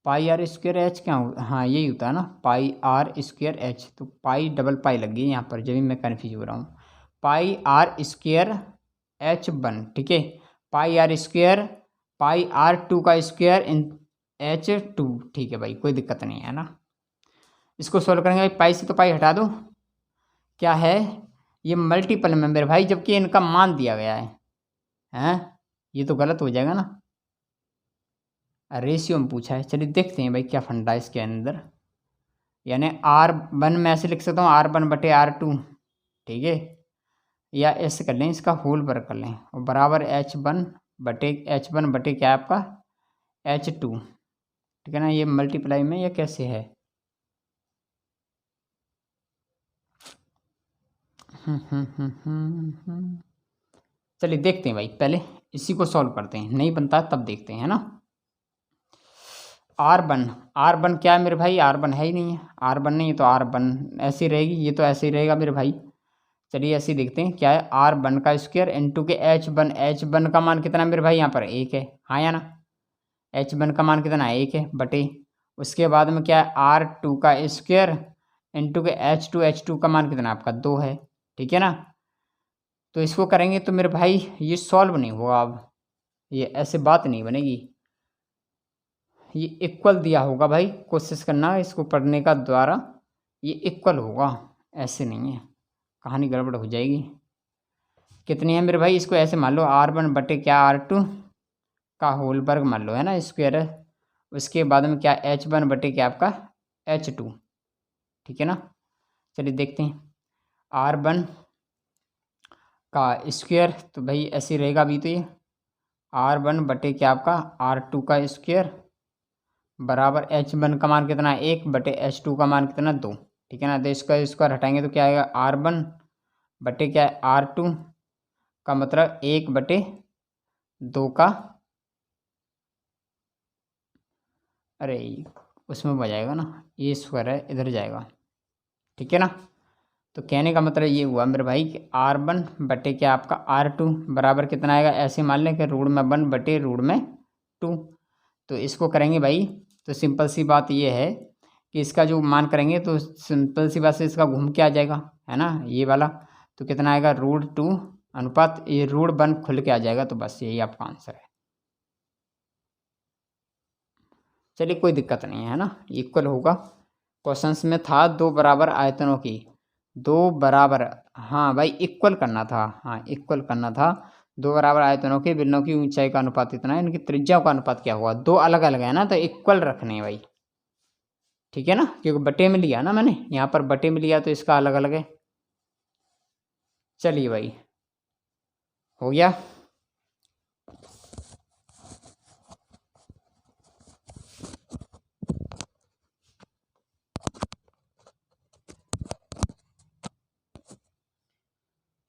pi R square H क्या हो, हाँ यही होता है ना, पाई आर स्क्वायर एच, तो पाई डबल पाई लग गई यहाँ पर, जब भी मैं कन्फ्यूज हो रहा हूँ। पाई आर स्क्वायर h1, ठीक है, पाई आर स्क्वायर पाई r2 का स्क्वायर इन h2, ठीक है भाई, कोई दिक्कत नहीं है ना। इसको सोल्व करेंगे भाई, पाई से तो पाई हटा दो, क्या है ये मल्टीपल में मेरे भाई, जबकि इनका मान दिया गया है, हैं ये तो गलत हो जाएगा ना, रेशियो में पूछा है। चलिए देखते हैं भाई क्या फंडा है इसके अंदर, यानी R1 में ऐसे लिख सकता हूँ R1/R2, ठीक है, या ऐसे कर लें, इसका होल वर्ग कर लें, और बराबर H1 बटे क्या है आपका H2, ठीक है ना, ये मल्टीप्लाई में ये कैसे है, चलिए देखते हैं भाई, पहले इसी को सॉल्व करते हैं, नहीं बनता तब देखते हैं, है ना। R1 क्या है मेरे भाई, R1 है ही नहीं है, R1 नहीं है तो R1 ऐसी रहेगी, ये तो ऐसे ही रहेगा मेरे भाई। चलिए ऐसे ही देखते हैं क्या है, R1 का स्क्वायर इंटू के H1 का मान कितना है मेरे भाई, यहाँ पर 1 है, हाँ या ना, H1 का मान कितना है 1 है, बटे उसके बाद में क्या है R2 का स्क्वायर इंटू के H2 का मान कितना आपका 2 है, ठीक है ना। तो इसको करेंगे तो मेरे भाई ये सॉल्व नहीं होगा, अब ये ऐसे बात नहीं बनेगी, ये इक्वल दिया होगा भाई, कोशिश करना इसको पढ़ने का द्वारा, ये इक्वल होगा, ऐसे नहीं है, कहानी गड़बड़ हो जाएगी। कितनी है मेरे भाई, इसको ऐसे मान लो R1 बटे क्या R2 का होल वर्ग मान लो, है ना, स्क्वायर है, उसके बाद में क्या H1 बटे क्या आपका H2, ठीक है ना। चलिए देखते हैं R1 का स्क्वायर, तो भाई ऐसे रहेगा अभी, तो ये R1 बटे क्या आपका R2 का स्क्वायर बराबर H1 का मान कितना 1 बटे H2 का मान कितना 2, ठीक है ना। तो इसका स्क्वायर हटाएंगे तो क्या आएगा R1 बटे क्या है R2 का मतलब 1/2 का, अरे उसमें बजाएगा ना, ये स्क्वायर है इधर जाएगा, ठीक है ना। तो कहने का मतलब ये हुआ मेरे भाई कि R1 बटे क्या आपका R2 बराबर कितना आएगा, ऐसे मान लें कि रूट में 1 बटे रूट में 2। तो इसको करेंगे भाई, तो सिंपल सी बात ये है कि इसका जो मान करेंगे तो सिंपल सी बात से इसका घूम के आ जाएगा, है ना, ये वाला, तो कितना आएगा √2 अनुपात ये √1 खुल के आ जाएगा, तो बस यही आपका आंसर है। चलिए कोई दिक्कत नहीं है ना, इक्वल होगा, क्वेश्चंस में था दो बराबर आयतनों की, दो बराबर, हाँ भाई इक्वल करना था, हाँ इक्वल करना था, दो बराबर आयतनों के बेलनों की ऊंचाई का अनुपात इतना है, इनकी त्रिज्याओं का अनुपात क्या हुआ, दो अलग अलग है ना, तो इक्वल रखने हैं भाई, ठीक है ना, क्योंकि बटे में लिया ना मैंने, यहाँ पर बटे में लिया तो इसका अलग अलग है। चलिए भाई हो गया।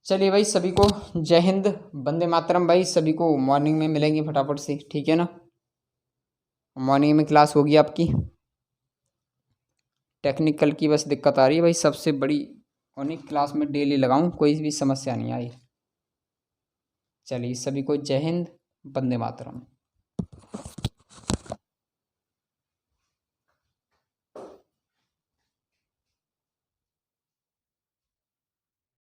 चलिए भाई, सभी को जय हिंद, वंदे मातरम। भाई सभी को मॉर्निंग में मिलेंगे फटाफट से, ठीक है ना। मॉर्निंग में क्लास होगी आपकी। टेक्निकल की बस दिक्कत आ रही है भाई, सबसे बड़ी। उन्हीं क्लास में डेली लगाऊं, कोई भी समस्या नहीं आई। चलिए सभी को जय हिंद, वंदे मातरम।